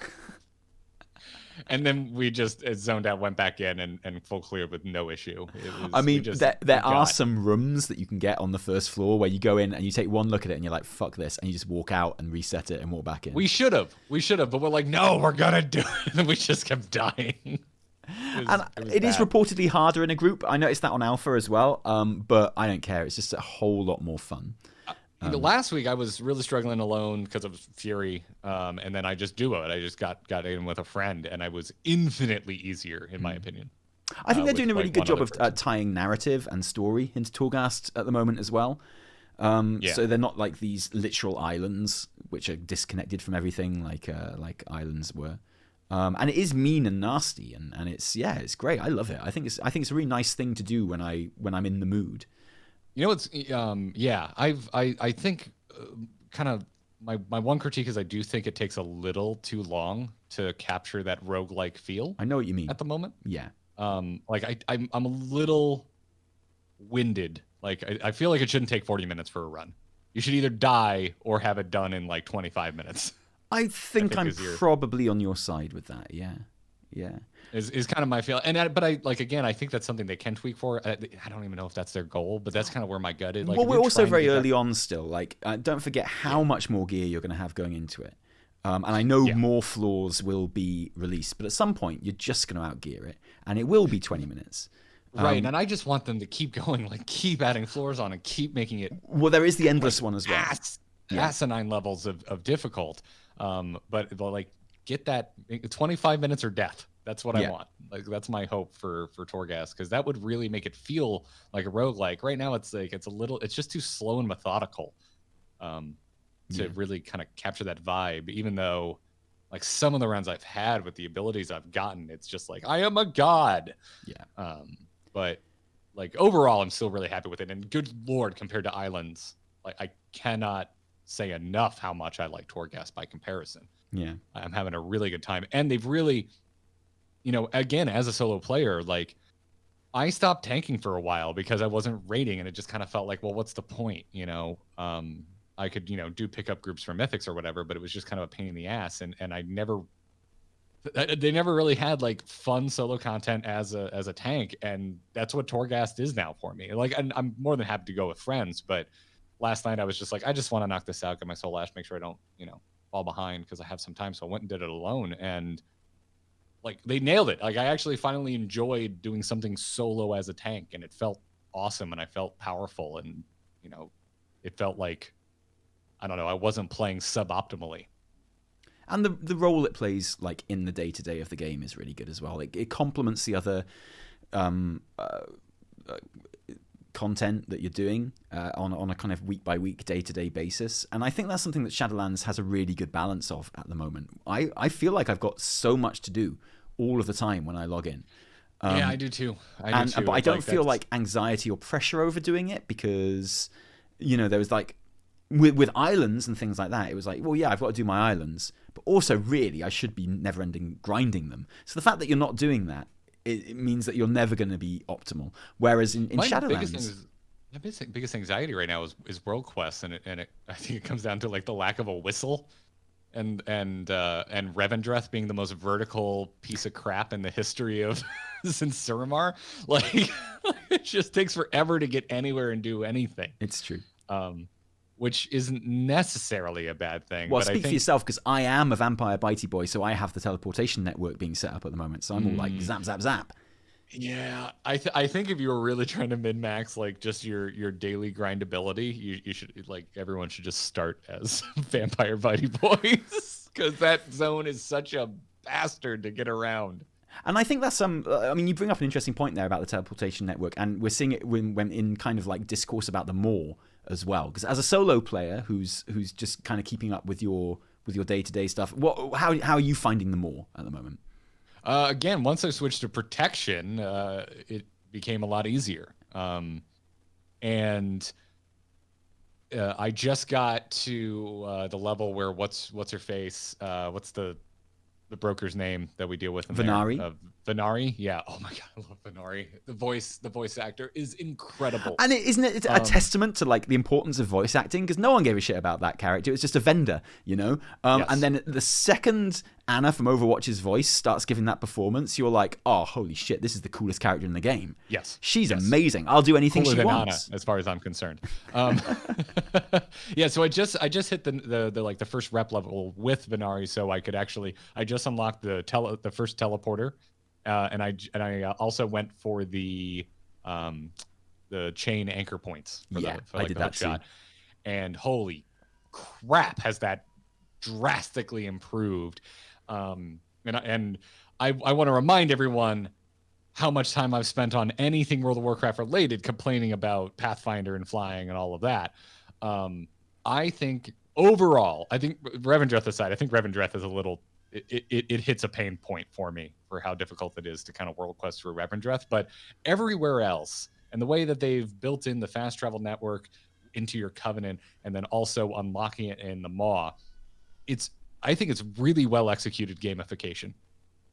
And then we just zoned out, went back in, and full cleared with no issue. There are some rooms that you can get on the first floor where you go in and you take one look at it and you're like, fuck this, and you just walk out and reset it and walk back in. We should have, but we're like, no, we're going to do it. And we just kept dying. It is reportedly harder in a group. I noticed that on Alpha as well, but I don't care. It's just a whole lot more fun. Last week I was really struggling alone because of Fury, and then I just duoed. I just got in with a friend, and I was infinitely easier, in my opinion. I think they're doing a really like, good job one of other person. tying narrative and story into Torghast at the moment as well. Yeah. So they're not like these literal islands which are disconnected from everything like islands were. And it is mean and nasty, and it's great. I love it. I think it's a really nice thing to do when I'm in the mood. You know, it's I think kind of my one critique is I do think it takes a little too long to capture that roguelike feel I know what you mean. at the moment. Yeah. Like I'm a little winded. Like I feel like it shouldn't take 40 minutes for a run. You should either die or have it done in like 25 minutes. I think I'm probably on your side with that. Yeah. Is kind of my feel, but I like again. I think that's something they can tweak for. I don't even know if that's their goal, but that's kind of where my gut is. Like, well, we're also very early on still. Like, don't forget how much more gear you're going to have going into it. And I know more floors will be released, but at some point you're just going to outgear it, and it will be 20 minutes. Right, and I just want them to keep going, like keep adding floors on and keep making it. Well, there is the endless one as well. Asinine levels of difficult. But like get that 25 minutes or death. That's what I want. Like that's my hope for Torghast, because that would really make it feel like a roguelike. Right now it's just too slow and methodical to really kind of capture that vibe, even though like some of the rounds I've had with the abilities I've gotten, it's just like I am a god. But like overall I'm still really happy with it, and good lord, compared to Islands, like I cannot say enough how much I like Torghast by comparison. I'm having a really good time, and they've really, again, as a solo player, like I stopped tanking for a while because I wasn't raiding, and it just kind of felt like, well, what's the point? I could do pickup groups for mythics or whatever, but it was just kind of a pain in the ass, and they never really had like fun solo content as a tank, and that's what Torghast is now for me. Like I'm more than happy to go with friends, but last night I was just like, I just want to knock this out, get my soul ash, make sure I don't fall behind because I have some time. So I went and did it alone, and like they nailed it. Like I actually finally enjoyed doing something solo as a tank, and it felt awesome, and I felt powerful, and it felt like, I don't know, I wasn't playing suboptimally. And the role it plays like in the day-to-day of the game is really good as well. It complements the other content that you're doing on a kind of week-by-week, day-to-day basis. And I think that's something that Shadowlands has a really good balance of at the moment. I feel like I've got so much to do all of the time when I log in. Yeah, I do too. But I don't feel like anxiety or pressure over doing it, because, there was like, with islands and things like that, it was like, well, yeah, I've got to do my islands, but also really I should be never-ending grinding them. So the fact that you're not doing that, it means that you're never going to be optimal. Whereas in Shadowlands, my biggest anxiety right now is world quests, and I think it comes down to like the lack of a whistle, and Revendreth being the most vertical piece of crap in the history of Sinsuramar. Like it just takes forever to get anywhere and do anything. It's true. Which isn't necessarily a bad thing. Well, but speak for yourself, because I am a vampire bitey boy, so I have the teleportation network being set up at the moment. So I'm all like zap, zap, zap. Yeah, I think if you were really trying to min-max like just your daily grindability, you should, like, everyone should just start as vampire bitey boys, because that zone is such a bastard to get around. And I think that's you bring up an interesting point there about the teleportation network, and we're seeing it when in kind of like discourse about the maw as well. Because as a solo player who's just kind of keeping up with your day-to-day stuff, how are you finding the maw at the moment? Again, once I switched to protection, it became a lot easier. And I just got to the level where what's her face? What's the broker's name that we deal with in Venari? there? Venari? Yeah. Oh my god, I love Venari. The voice actor is incredible. And isn't it a testament to like the importance of voice acting? Because no one gave a shit about that character. It was just a vendor, Yes. And then the second Anna from Overwatch's voice starts giving that performance, you're like, oh, holy shit, this is the coolest character in the game. Yes. She's amazing. I'll do anything Cooler she than wants. Anna, as far as I'm concerned. Yeah, so I just hit the first rep level with Venari, so I could actually, I just unlocked the first teleporter, and I also went for the chain anchor points for I did that shot. and holy crap, has that drastically improved. And I want to remind everyone how much time I've spent on anything World of Warcraft related, complaining about Pathfinder and flying and all of that. I think overall, Revendreth aside, I think Revendreth is a little, it hits a pain point for me for how difficult it is to kind of world quest through Revendreth. But everywhere else, and the way that they've built in the fast travel network into your Covenant, and then also unlocking it in the Maw, I think it's really well executed gamification.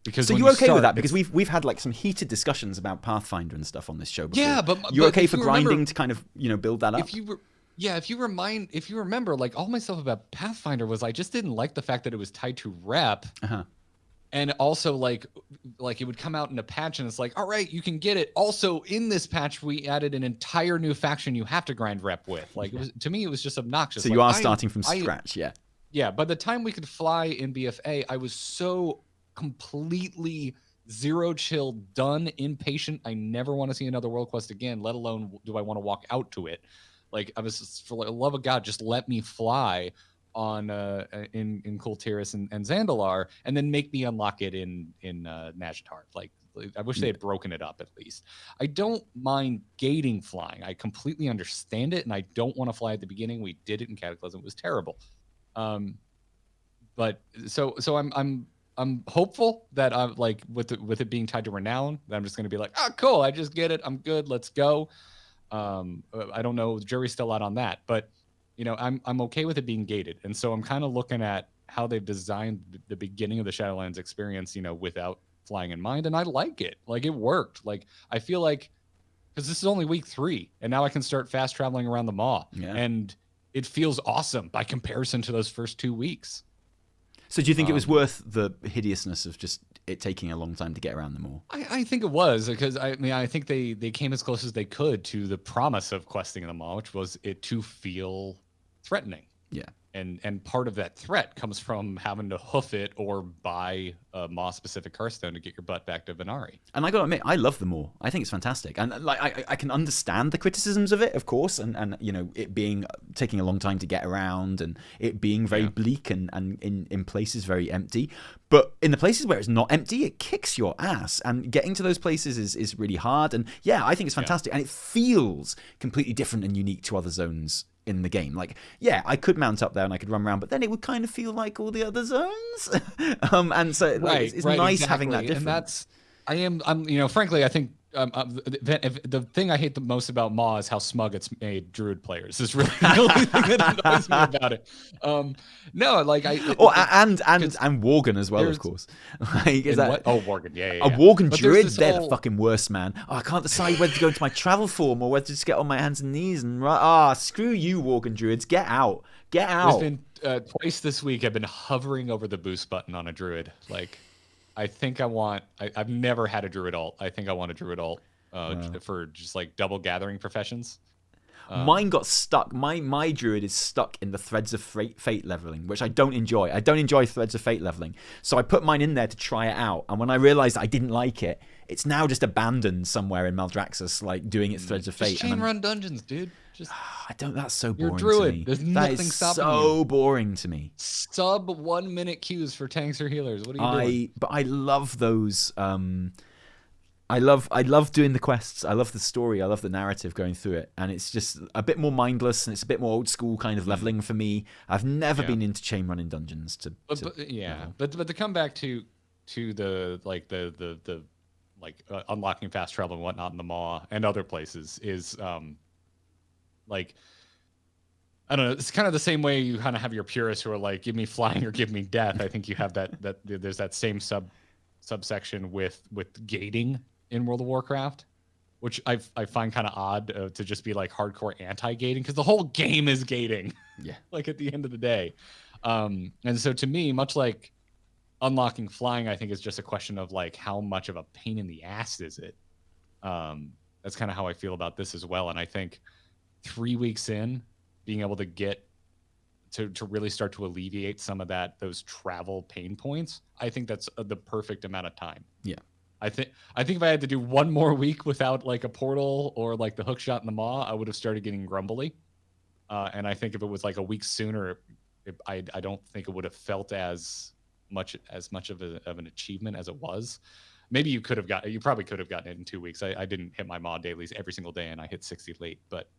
Because so you're okay with that? Because we've had like some heated discussions about Pathfinder and stuff on this show before. Yeah, you're okay for grinding to kind of build that up. If you remember, like all my stuff about Pathfinder was I just didn't like the fact that it was tied to rep, and also like it would come out in a patch and it's like, all right, you can get it. Also in this patch, we added an entire new faction you have to grind rep with. Like to me, it was just obnoxious. So you are starting from scratch, yeah. Yeah, by the time we could fly in BFA, I was so completely zero chill, done, impatient. I never want to see another world quest again, let alone do I want to walk out to it. Like I was just, for the love of God, just let me fly on in Kultiris and Zandalar, and then make me unlock it in Nazjatar. Like I wish they had broken it up at least. I don't mind gating flying. I completely understand it, and I don't want to fly at the beginning. We did it in Cataclysm. It was terrible. But so I'm hopeful that I'm like with it being tied to renown, that I'm just going to be like, oh, cool, I just get it, I'm good, let's go. I don't know, the jury's still out on that, but I'm okay with it being gated, and so I'm kind of looking at how they've designed the beginning of the Shadowlands experience, without flying in mind, and I like it. Like it worked. Like I feel like because this is only week 3, and now I can start fast traveling around the Maw, and it feels awesome by comparison to those first 2 weeks. So do you think it was worth the hideousness of just it taking a long time to get around them all? I think it was, because I think they came as close as they could to the promise of questing in the Maw, which was it to feel threatening. Yeah. And part of that threat comes from having to hoof it or buy a Maw-specific Hearthstone to get your butt back to Venari. And I got to admit, I love the Maw. I think it's fantastic. And like I can understand the criticisms of it, of course, and it being taking a long time to get around, and it being very bleak and in places very empty. But in the places where it's not empty, it kicks your ass. And getting to those places is really hard. And yeah, I think it's fantastic. And it feels completely different and unique to other zones in the game. Like, yeah, I could mount up there and I could run around, but then it would kind of feel like all the other zones. And so it's nice having that difference. And I'm frankly, I think the thing I hate the most about Maw is how smug it's made Druid players. Is really the only thing that annoys me about it. No, like and Worgen as well, of course. Like, is that Worgen? Yeah. A Worgen Druid, they're the fucking worst, man. Oh, I can't decide whether to go into my travel form or whether to just get on my hands and knees and screw you, Worgen Druids, get out. There's been twice this week I've been hovering over the boost button on a Druid. Like, I think I've never had a Druid alt. I think I want a Druid alt for just like double gathering professions. Mine got stuck. My Druid is stuck in the Threads of Fate leveling, which I don't enjoy. I don't enjoy Threads of Fate leveling. So I put mine in there to try it out. And when I realized I didn't like it, it's now just abandoned somewhere in Maldraxxus, like doing its Threads of Fate. Just chain run dungeons, dude. That's so boring. You're a Druid. To me. There's nothing stopping you. So boring to me. Sub 1 minute queues for tanks or healers. What are you doing? But I love those. I love doing the quests. I love the story. I love the narrative going through it, and it's just a bit more mindless and it's a bit more old school kind of leveling for me. I've never been into chain running dungeons but to come back to the unlocking fast travel and whatnot in the Maw and other places is like, I don't know. It's kind of the same way you kind of have your purists who are like, give me flying or give me death. I think you have that there's that same subsection with gating in World of Warcraft, which I find kind of odd to just be like hardcore anti-gating, because the whole game is gating. Yeah. Like at the end of the day. And so to me, much like unlocking flying, I think is just a question of like how much of a pain in the ass is it. That's kind of how I feel about this as well. And I think 3 weeks in, being able to get to really start to alleviate some of those travel pain points, I think that's the perfect amount of time. Yeah. I think if I had to do 1 more week without like a portal or like the hook shot in the Maw, I would have started getting grumbly. And I think if it was like a week sooner, I don't think it would have felt as much of an achievement as it was. Maybe you probably could have gotten it in 2 weeks. I didn't hit my mod dailies every single day, and I hit 60 late, but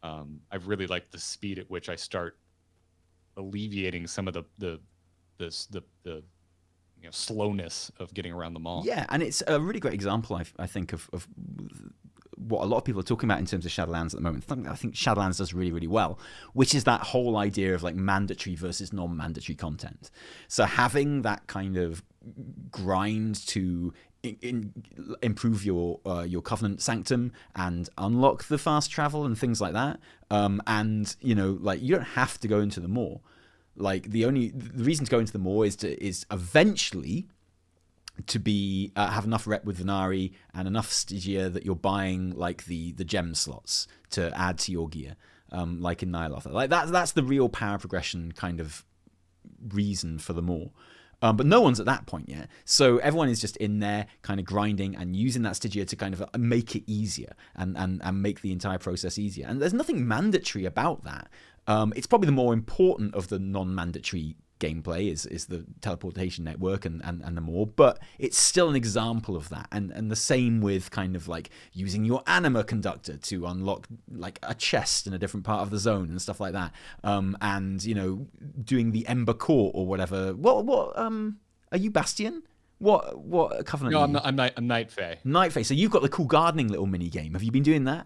I've really liked the speed at which I start alleviating some of the slowness of getting around the mall. Yeah, and it's a really great example, I think, of what a lot of people are talking about in terms of Shadowlands at the moment. I think Shadowlands does really, really well, which is that whole idea of like mandatory versus non-mandatory content. So having that kind of grind to improve your covenant sanctum and unlock the fast travel and things like that, and like you don't have to go into the maw. Like the reason to go into the maw is eventually to be have enough rep with Venari and enough Stygia that you're buying like the gem slots to add to your gear, like in Ny'alotha. Like that's the real power progression kind of reason for the maw. But no one's at that point yet. So everyone is just in there kind of grinding and using that Stygia to kind of make it easier and make the entire process easier. And there's nothing mandatory about that. It's probably the more important of the non-mandatory gameplay is the teleportation network and the more, but it's still an example of that. And the same with kind of like using your anima conductor to unlock like a chest in a different part of the zone and stuff like that. And doing the Ember Court or whatever. What are you Bastion? What covenant? No, I'm Night Fae. Night Fae. So you've got the cool gardening little mini game. Have you been doing that?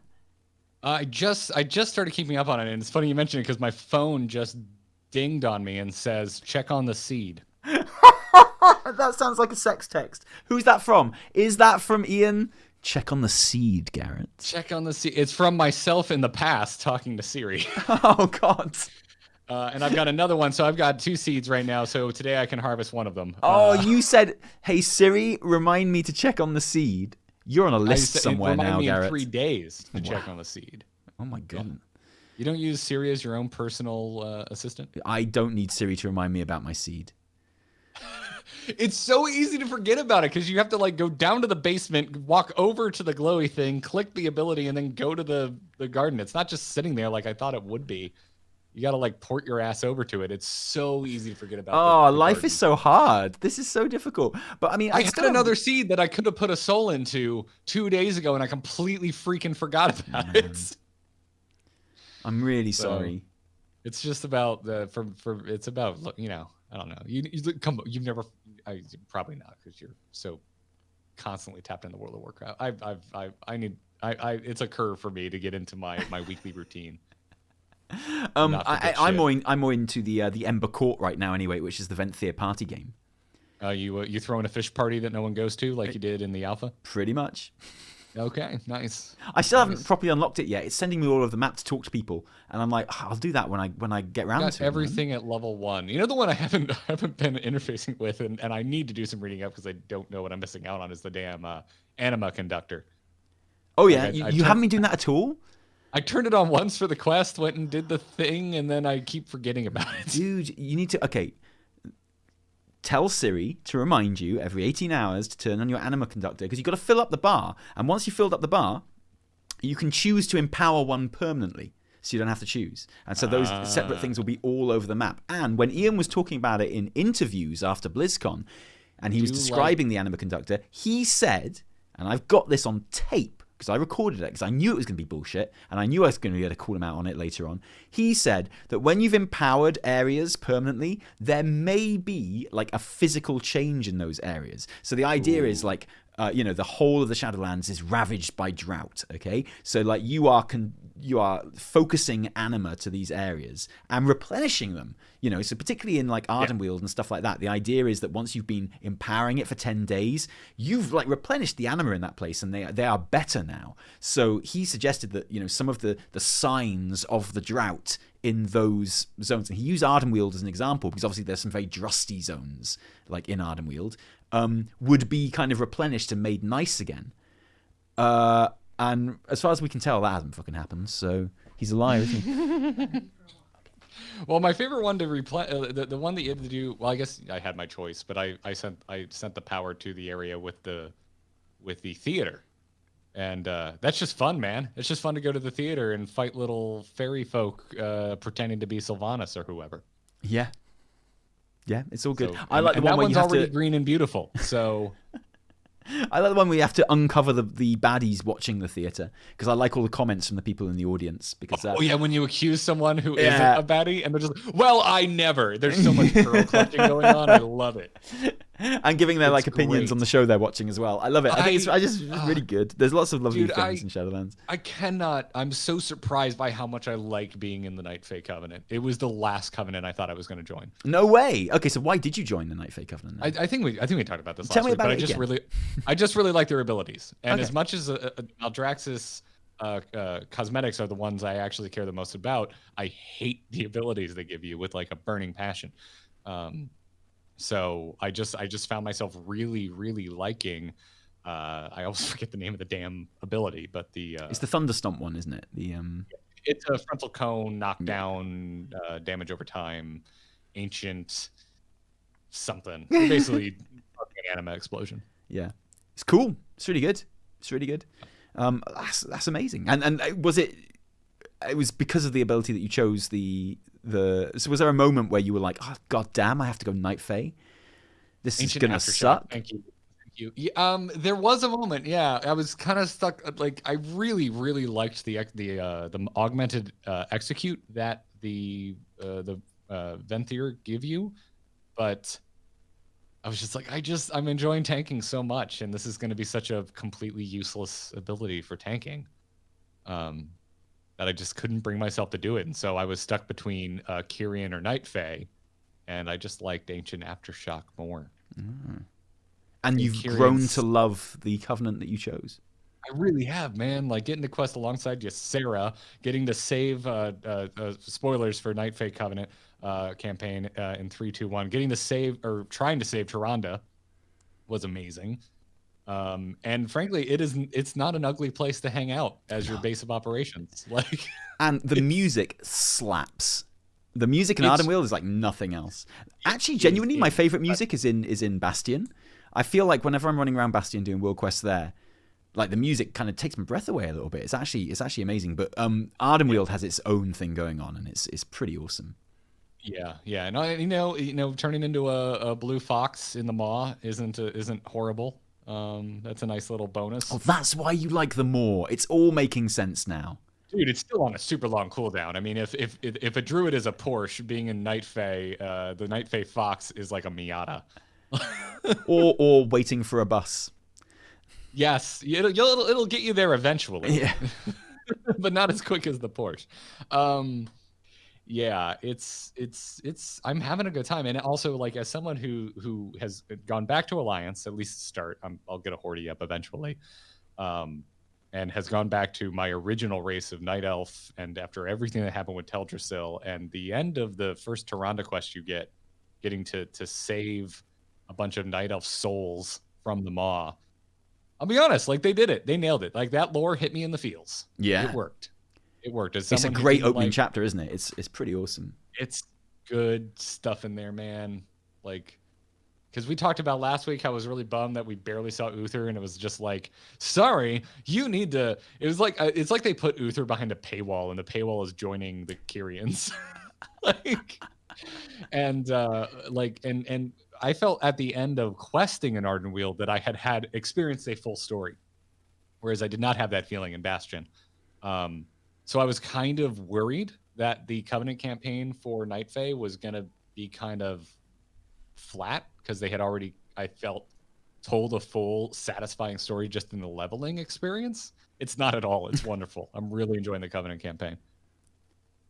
I just started keeping up on it, and it's funny you mention it because my phone just dinged on me and says, check on the seed. That sounds like a sex text. Who's that from? Is that from Ian? Check on the seed, Garrett. Check on the seed. It's from myself in the past talking to Siri. Oh, God. And I've got another one, so I've got 2 seeds right now, so today I can harvest one of them. You said, hey, Siri, remind me to check on the seed. You're on a list somewhere now, Garrett. In 3 days to check on the seed. Oh, my God. Yeah. You don't use Siri as your own personal assistant? I don't need Siri to remind me about my seed. It's so easy to forget about it because you have to like go down to the basement, walk over to the glowy thing, click the ability, and then go to the garden. It's not just sitting there like I thought it would be. You got to like port your ass over to it. It's so easy to forget about. Oh, life is so hard. This is so difficult. But I mean, I had another seed that I could have put a soul into 2 days ago, and I completely freaking forgot about it. I'm really sorry. It's just about it's about, I don't know. You've never, probably not because you're so constantly tapped into World of Warcraft. It's a curve for me to get into my weekly routine. I'm more into the Ember Court right now anyway, which is the Venthyr party game. You throwing a fish party that no one goes to like you did in the alpha? Pretty much. Okay, nice. I still haven't properly unlocked it yet. It's sending me all over the map to talk to people, and I'm like, I'll do that when I get around to it. Everything at level 1. You know, the one I haven't been interfacing with, and I need to do some reading up because I don't know what I'm missing out on is the damn anima conductor. Oh yeah, you haven't been doing that at all? I turned it on once for the quest, went and did the thing, and then I keep forgetting about it. Dude, you need to... Okay. Tell Siri to remind you every 18 hours to turn on your anima conductor because you've got to fill up the bar. And once you've filled up the bar, you can choose to empower one permanently. So you don't have to choose. And so those separate things will be all over the map. And when Ian was talking about it in interviews after BlizzCon, and he was describing the anima conductor, he said, and I've got this on tape, because I recorded it, because I knew it was going to be bullshit, and I knew I was going to be able to call him out on it later on. He said that when you've empowered areas permanently, there may be like a physical change in those areas. So the idea is like, the whole of the Shadowlands is ravaged by drought, okay? So like you are focusing anima to these areas and replenishing them, so particularly in like Ardenweald and stuff like that, the idea is that once you've been empowering it for 10 days, you've like replenished the anima in that place and they are better now. So he suggested that, some of the signs of the drought in those zones, and he used Ardenweald as an example because obviously there's some very drusty zones like in Ardenweald, would be kind of replenished and made nice again. And as far as we can tell, that hasn't fucking happened. So he's a liar, isn't he? Well, my favorite one to the one that you had to do. Well, I guess I had my choice, but I sent the power to the area with the theater, And that's just fun, man. It's just fun to go to the theater and fight little fairy folk pretending to be Sylvanas or whoever. Yeah. Yeah, it's all good. So, I like the one where you have already to green and beautiful. So I like the one where you have to uncover the baddies watching the theater, because I like all the comments from the people in the audience. Because oh yeah, when you accuse someone who isn't a baddie and they're just well, I never. There's so much girl clutching going on. I love it. And giving their like opinions on the show they're watching as well. I love it. I think it's really good. There's lots of lovely things in Shadowlands. I'm so surprised by how much I like being in the Night Fae Covenant. It was the last covenant I thought I was going to join. No way. Okay, so why did you join the Night Fae Covenant? I think we talked about this last week, but I just really like their abilities. And as much as Aldraxis cosmetics are the ones I actually care the most about, I hate the abilities they give you with like a burning passion. So I just found myself really, really liking. I always forget the name of the damn ability, but it's the Thunderstomp one, isn't it? It's a frontal cone, knockdown, damage over time, ancient something. Basically, an anima explosion. Yeah, it's cool. It's really good. It's really good. That's amazing. And was it? It was because of the ability that you chose So was there a moment where you were like, oh god damn, I have to go Night Fae? This is gonna suck. Thank you. There was a moment, yeah. I was kind of stuck. Like, I really, really liked the augmented execute that the Venthyr give you, but I was just like, I'm enjoying tanking so much, and this is going to be such a completely useless ability for tanking, that I just couldn't bring myself to do it, and so I was stuck between Kyrian or Night Fae, and I just liked Ancient Aftershock more. And you've grown to love the Covenant that you chose. I really have, man. Like, getting to quest alongside Ysera, getting to save spoilers for Night Fae Covenant campaign in 3.2.1, getting to save or trying to save Tyrande was amazing. And frankly, it's not an ugly place to hang out as your base of operations. Like, and the music slaps. The music in Ardenweald is like nothing else. Actually, genuinely, my favorite music is in Bastion. I feel like whenever I'm running around Bastion doing world quests there, like the music kind of takes my breath away a little bit. It's actually amazing. But Ardenweald has its own thing going on, and it's pretty awesome. Yeah. No, you know, turning into a blue fox in the maw isn't horrible. That's a nice little bonus. Oh, that's why you like the Maw. It's all making sense now. Dude, it's still on a super long cooldown. I mean, if a druid is a Porsche, being in Night Fae, the Night Fae fox is like a Miata. or waiting for a bus. Yes, it'll get you there eventually. Yeah, but not as quick as the Porsche. Yeah, it's I'm having a good time, and also like as someone who has gone back to Alliance, at least to start. I'll get a Horde up eventually, and has gone back to my original race of Night Elf, and after everything that happened with Teldrassil and the end of the first Tyrande quest, getting to save a bunch of Night Elf souls from the Maw. I'll be honest, like they did it. They nailed it. Like that lore hit me in the feels. Yeah. It worked. It's a great opening chapter, isn't it? It's pretty awesome. It's good stuff in there, man. Like, because we talked about last week how I was really bummed that we barely saw Uther, and it was just like, sorry, you need to. It was like it's like they put Uther behind a paywall, and the paywall is joining the Kyrians. And I felt at the end of questing in Ardenweald that I had experienced a full story, whereas I did not have that feeling in Bastion. So I was kind of worried that the Covenant campaign for Night Fae was going to be kind of flat because they had already, I felt, told a full, satisfying story just in the leveling experience. It's not at all. It's wonderful. I'm really enjoying the Covenant campaign.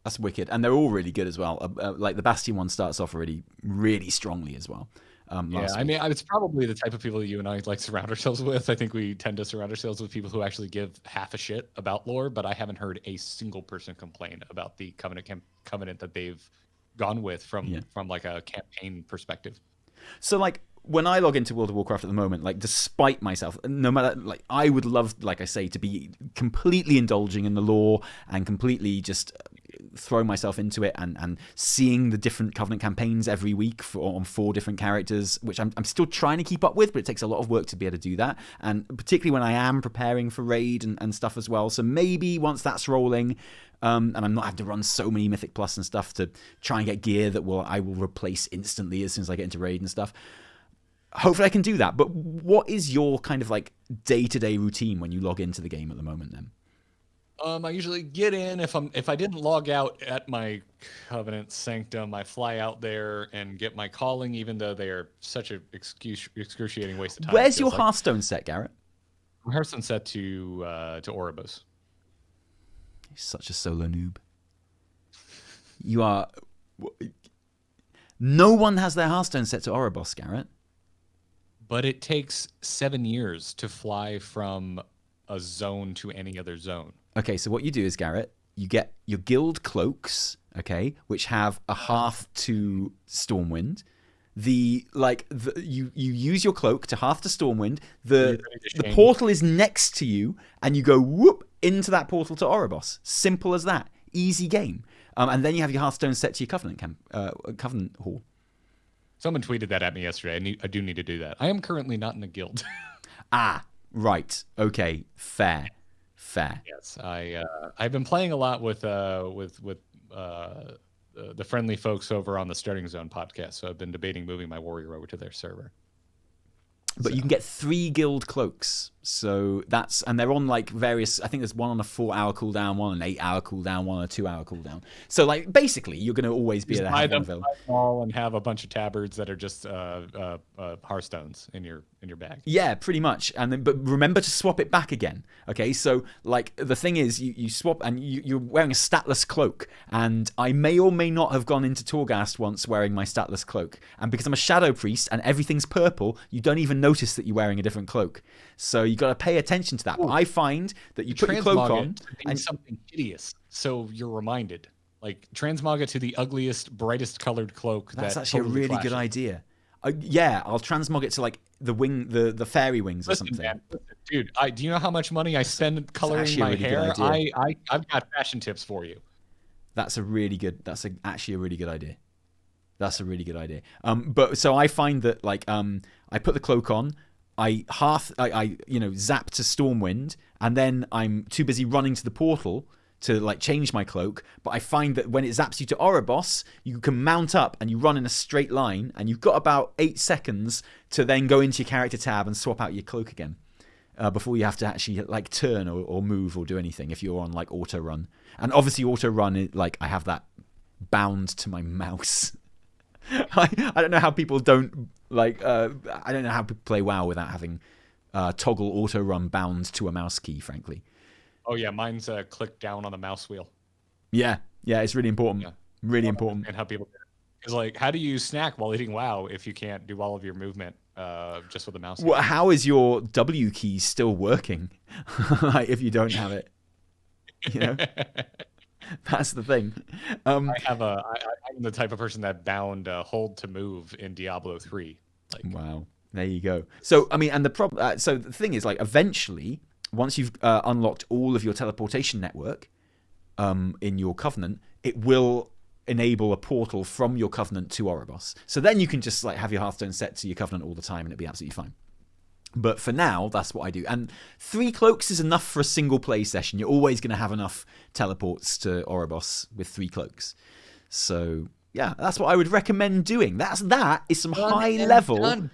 That's wicked. And they're all really good as well. Like the Bastion one starts off already really strongly as well. I mean, it's probably the type of people that you and I like surround ourselves with. I think we tend to surround ourselves with people who actually give half a shit about lore, but I haven't heard a single person complain about the Covenant that they've gone with from like a campaign perspective. So like when I log into World of Warcraft at the moment, like despite myself, no matter, like I would love, like I say, to be completely indulging in the lore and completely just throwing myself into it and seeing the different Covenant campaigns every week on 4 different characters, which I'm still trying to keep up with, but it takes a lot of work to be able to do that, and particularly when I am preparing for raid and stuff as well. So maybe once that's rolling, and I'm not having to run so many Mythic Plus and stuff to try and get gear that I will replace instantly as soon as I get into raid and stuff. Hopefully I can do that. But what is your kind of like day-to-day routine when you log into the game at the moment then? I usually get in if I didn't log out at my Covenant Sanctum, I fly out there and get my calling, even though they are such an excruciating waste of time. Where's your Hearthstone set, Garrett? My Hearthstone set to Oribos. You're such a solo noob. You are. No one has their Hearthstone set to Oribos, Garrett. But it takes 7 years to fly from a zone to any other zone. Okay, so what you do is, Garrett, you get your guild cloaks, okay, which have a hearth to Stormwind. You use your cloak to hearth to Stormwind. The portal is next to you, and you go whoop into that portal to Oribos. Simple as that. Easy game. And then you have your Hearthstone set to your Covenant Hall. Someone tweeted that at me yesterday. I do need to do that. I am currently not in a guild. Right. Okay. Fair. Yes, I've been playing a lot with the friendly folks over on the Starting Zone podcast. So I've been debating moving my warrior over to their server. But you can get 3 guild cloaks. So and they're on like various, I think there's one on a 4-hour cooldown, one on an 8-hour cooldown, one on a 2-hour cooldown. So like basically you're going to always be able to have one available. And have a bunch of tabards that are just Hearthstones in your bag. Yeah, pretty much. But remember to swap it back again. Okay, so like the thing is you swap and you're wearing a statless cloak, and I may or may not have gone into Torghast once wearing my statless cloak, and because I'm a shadow priest and everything's purple, you don't even notice that you're wearing a different cloak. So you got to pay attention to that. But I find that you put your cloak on and something hideous, so you're reminded. Like transmog it to the ugliest, brightest colored cloak. That's actually a really good idea. Yeah, I'll transmog it to like the fairy wings or something. Man, dude, do you know how much money I spend coloring my hair? I've got fashion tips for you. That's actually a really good idea. That's a really good idea. But so I find that like I put the cloak on, I zap to Stormwind, and then I'm too busy running to the portal to like change my cloak. But I find that when it zaps you to Oribos, you can mount up and you run in a straight line, and you've got about 8 seconds to then go into your character tab and swap out your cloak again before you have to actually like turn or move or do anything if you're on like auto run. And obviously auto run, like I have that bound to my mouse. I don't know how people don't like. I don't know how people play WoW without having toggle auto run bound to a mouse key. Frankly. Oh yeah, mine's click down on the mouse wheel. Yeah, it's really important. Yeah. Really important. And how people do it. Because like, how do you snack while eating WoW if you can't do all of your movement just with the mouse? Well, how is your W key still working if you don't have it? You know. That's the thing. I'm the type of person that bound hold to move in Diablo 3. Like, wow, there you go. So I mean, and the problem. So the thing is, like, eventually, once you've unlocked all of your teleportation network in your Covenant, it will enable a portal from your Covenant to Oribos. So then you can just like have your Hearthstone set to your Covenant all the time, and it'll be absolutely fine. But for now, that's what I do. And 3 cloaks is enough for a single play session. You're always going to have enough teleports to Oribos with 3 cloaks. So, yeah, that's what I would recommend doing. That is some high-level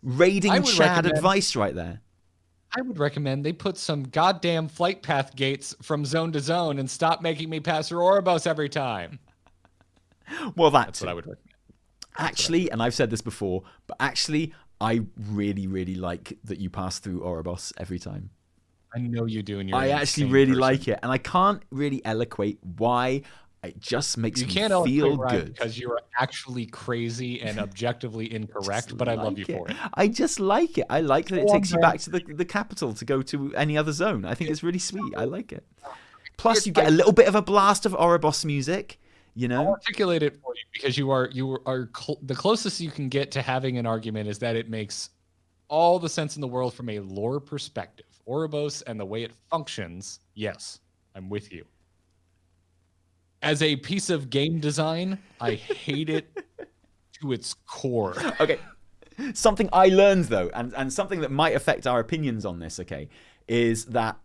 raiding Chad advice right there. I would recommend they put some goddamn flight path gates from zone to zone and stop making me pass through Oribos every time. Well, that's what I would recommend. Actually, and I've said this before, but actually, I really, really like that you pass through Oribos every time. I know you do, and you're I actually really like it, and I can't really eloquate why. It just makes me feel good because you're actually crazy and objectively incorrect. But I love you for it. I just like it. I like that it takes you back to the capital to go to any other zone. I think it's really sweet. I like it. Plus, you get a little bit of a blast of Oribos music. You know, I'll articulate it for you because you are the closest you can get to having an argument is that it makes all the sense in the world from a lore perspective. Oribos and the way it functions, yes, I'm with you. As a piece of game design, I hate it to its core. Okay. Something I learned though, and something that might affect our opinions on this, okay, is that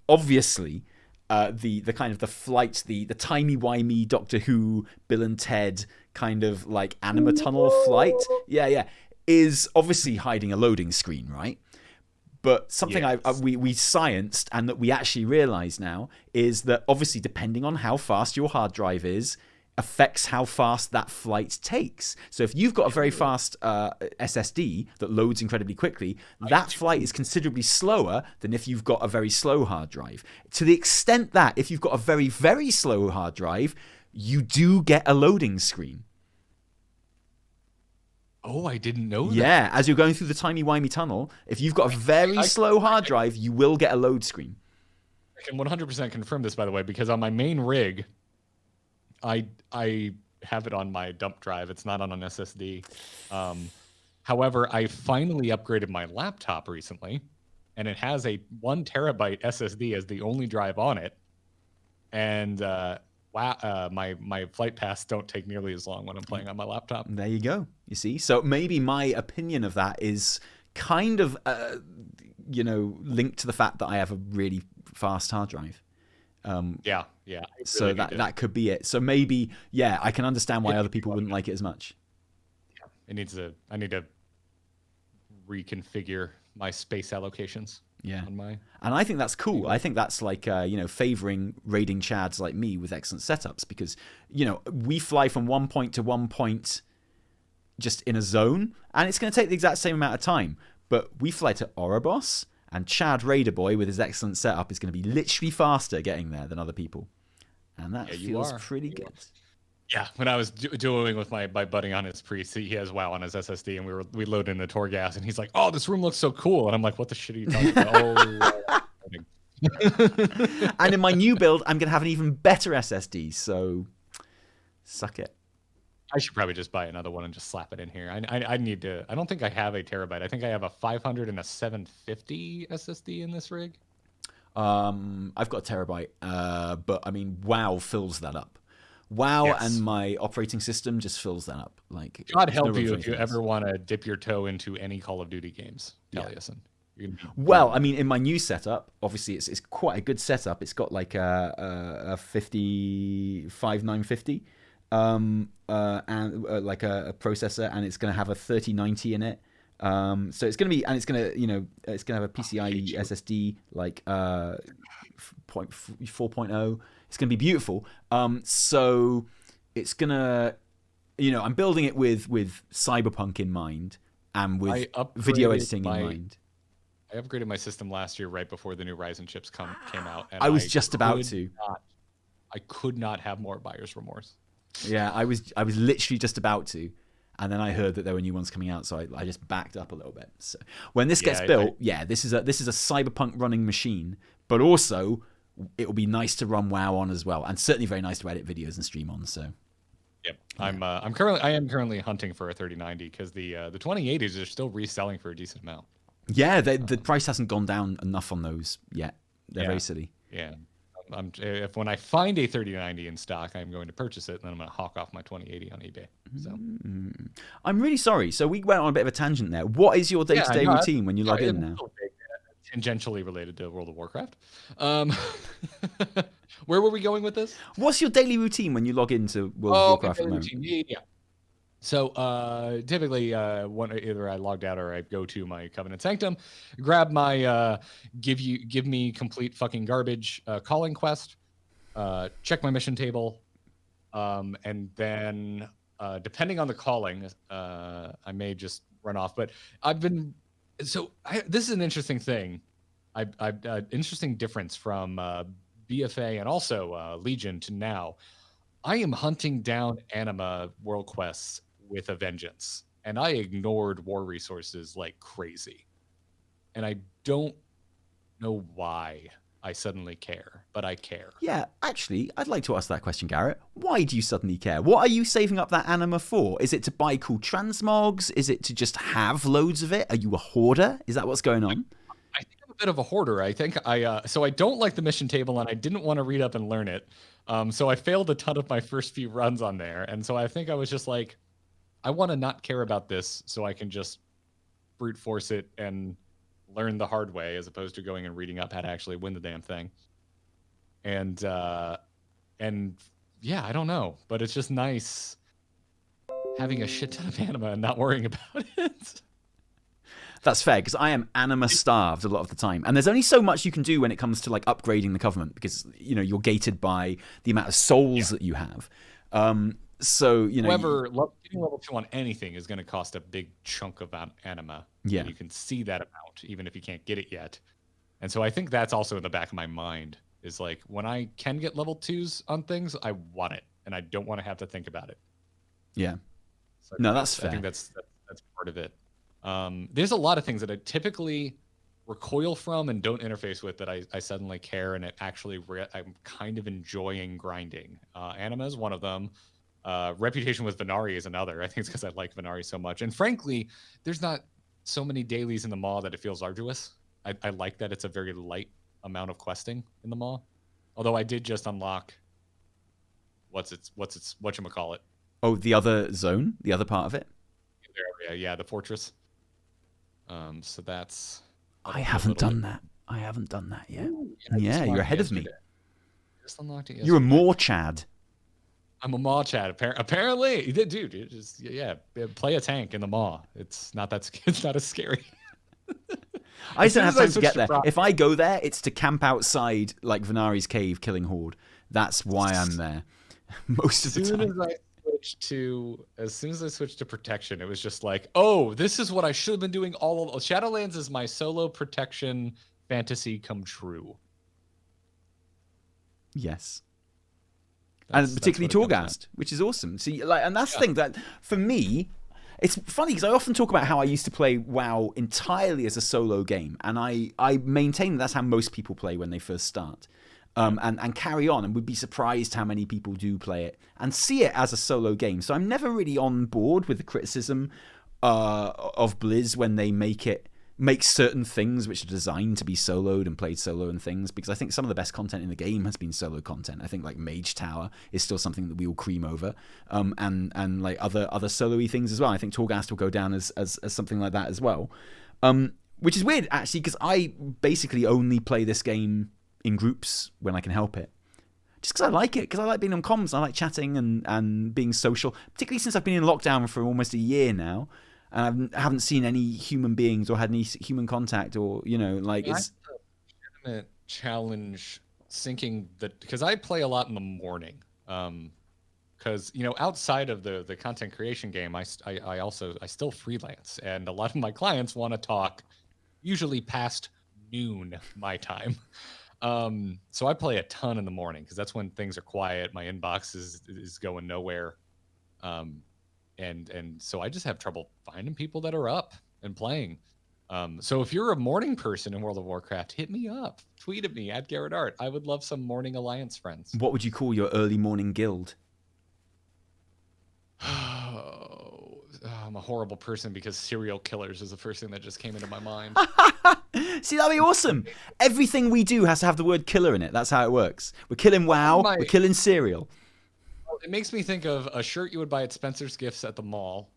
obviously the kind of the flight, the timey-wimey Doctor Who, Bill and Ted kind of like anima tunnel flight, is obviously hiding a loading screen, right? But something we scienced and that we actually realize now is that obviously depending on how fast your hard drive is, affects how fast that flight takes. So if you've got a very fast SSD that loads incredibly quickly, that flight is considerably slower than if you've got a very slow hard drive. To the extent that if you've got a very, very slow hard drive, you do get a loading screen. Oh, I didn't know that. Yeah, as you're going through the timey-wimey tunnel, if you've got a very slow hard drive, you will get a load screen. I can 100% confirm this, by the way, because on my main rig, I have it on my dump drive. It's not on an SSD. However, I finally upgraded my laptop recently, and it has a 1 terabyte SSD as the only drive on it. And my flight paths don't take nearly as long when I'm playing on my laptop. There you go. You see? So maybe my opinion of that is kind of, linked to the fact that I have a really fast hard drive. Yeah. So really that could be it. So maybe, I can understand why other people wouldn't like it as much. I need to reconfigure my space allocations. Yeah. On my... And I think that's cool. I think that's like, favoring raiding chads like me with excellent setups because, we fly from one point to one point just in a zone and it's going to take the exact same amount of time. But we fly to Oribos and Chad Raider Boy with his excellent setup is going to be literally faster getting there than other people. And that feels pretty good. Yeah, when I was doing with my buddy on his priest, he has WoW on his SSD, and we load into Torghast, and he's like, "Oh, this room looks so cool," and I'm like, "What the shit are you talking about?" And in my new build, I'm gonna have an even better SSD. So, suck it. I should probably just buy another one and just slap it in here. I need to. I don't think I have a terabyte. I think I have a 500 and a 750 SSD in this rig. I've got a terabyte, but I mean, WoW fills that up. WoW and my operating system just fills that up. Like, God help you if you ever want to dip your toe into any Call of Duty games, Taliesin. Well, I mean, in my new setup, obviously it's quite a good setup. It's got like a 55950, and like a processor, and it's going to have a 3090 in it. So it's going to be, and it's going to, it's going to have a PCIe SSD like 4.0. It's going to be beautiful. So it's going to, I'm building it with Cyberpunk in mind and with video editing in mind. I upgraded my system last year right before the new Ryzen chips came out. And I was just about to. I could not have more buyer's remorse. Yeah, I was literally just about to. And then I heard that there were new ones coming out, so I just backed up a little bit. So when this gets built, this is a Cyberpunk running machine, but also it will be nice to run WoW on as well, and certainly very nice to edit videos and stream on. So, yep, I am currently hunting for a 3090 because the 2080s are still reselling for a decent amount. Yeah, the price hasn't gone down enough on those yet. They're very silly. Yeah. When I find a 3090 in stock, I'm going to purchase it, and then I'm going to hawk off my 2080 on eBay. So, I'm really sorry. So we went on a bit of a tangent there. What is your day-to-day routine when you log in now? Tangentially related to World of Warcraft. Where were we going with this? What's your daily routine when you log into World of Warcraft at the moment? Yeah. So typically, either I logged out or I go to my Covenant Sanctum, grab my give me complete fucking garbage calling quest, check my mission table, and then depending on the calling, I may just run off. But this is an interesting thing. Interesting difference from BFA and also Legion to now. I am hunting down anima world quests with a vengeance, and I ignored war resources like crazy. And I don't know why I suddenly care, but I care. Yeah, actually, I'd like to ask that question, Garrett. Why do you suddenly care? What are you saving up that anima for? Is it to buy cool transmogs? Is it to just have loads of it? Are you a hoarder? Is that what's going on? I think I'm a bit of a hoarder. I think so I don't like the mission table, and I didn't want to read up and learn it. So I failed a ton of my first few runs on there, and so I think I was just like, I want to not care about this, so I can just brute force it and learn the hard way, as opposed to going and reading up how to actually win the damn thing. And yeah, I don't know, but it's just nice having a shit ton of anima and not worrying about it. That's fair, because I am anima starved a lot of the time, and there's only so much you can do when it comes to like upgrading the covenant, because you're gated by the amount of souls that you have. So however, getting level 2 on anything is going to cost a big chunk of anima. Yeah, you can see that amount even if you can't get it yet, and so I think that's also in the back of my mind. Is like, when I can get level 2s on things, I want it, and I don't want to have to think about it. Yeah. So no, that's fair. I think that's part of it. There's a lot of things that I typically recoil from and don't interface with that I suddenly care, and it actually I'm kind of enjoying grinding. Anima is one of them. Reputation with Venari is another. I think it's because I like Venari so much. And frankly, there's not so many dailies in the Maw that it feels arduous. I like that it's a very light amount of questing in the Maw. Although I did just unlock whatchamacallit. Oh, the other zone? The other part of it? Yeah, the fortress. So that's... I haven't done that. I haven't done that yet. Ooh, yeah, you're ahead of me. Just unlocked it yesterday. You're a Maw Chad. I'm a Maw Chad. Apparently, dude, you just play a tank in the Maw. It's not as scary. I just don't have time to get there. If I go there, it's to camp outside like Venari's cave, killing Horde. That's why I'm there most of the time. As soon as I switched to protection, it was just like, oh, this is what I should have been doing all of. Shadowlands is my solo protection fantasy come true. Yes. And particularly Torghast, which is awesome. See, and that's the thing that for me, it's funny because I often talk about how I used to play WoW entirely as a solo game, and I maintain that's how most people play when they first start. And carry on, and would be surprised how many people do play it and see it as a solo game. So I'm never really on board with the criticism of Blizz when they make certain things which are designed to be soloed and played solo and things, because I think some of the best content in the game has been solo content. I think like Mage Tower is still something that we all cream over, and like other solo-y things as well. I think Torghast will go down as something like that as well, which is weird actually, because I basically only play this game in groups when I can help it, just because I like it, because I like being on comms, I like chatting and being social, particularly since I've been in lockdown for almost a year now, and I haven't seen any human beings or had any human contact, or like it's a legitimate challenge syncing because I play a lot in the morning, because outside of the content creation game, I still freelance, and a lot of my clients want to talk usually past noon my time. So I play a ton in the morning because that's when things are quiet. My inbox is going nowhere. And so I just have trouble finding people that are up and playing. So if you're a morning person in World of Warcraft, hit me up. Tweet at me at Garrett Art. I would love some morning alliance friends. What would you call your early morning guild? I'm a horrible person because serial killers is the first thing that just came into my mind. See, that'd be awesome. Everything we do has to have the word killer in it. That's how it works. We're killing WoW. We're killing cereal. It makes me think of a shirt you would buy at Spencer's Gifts at the mall.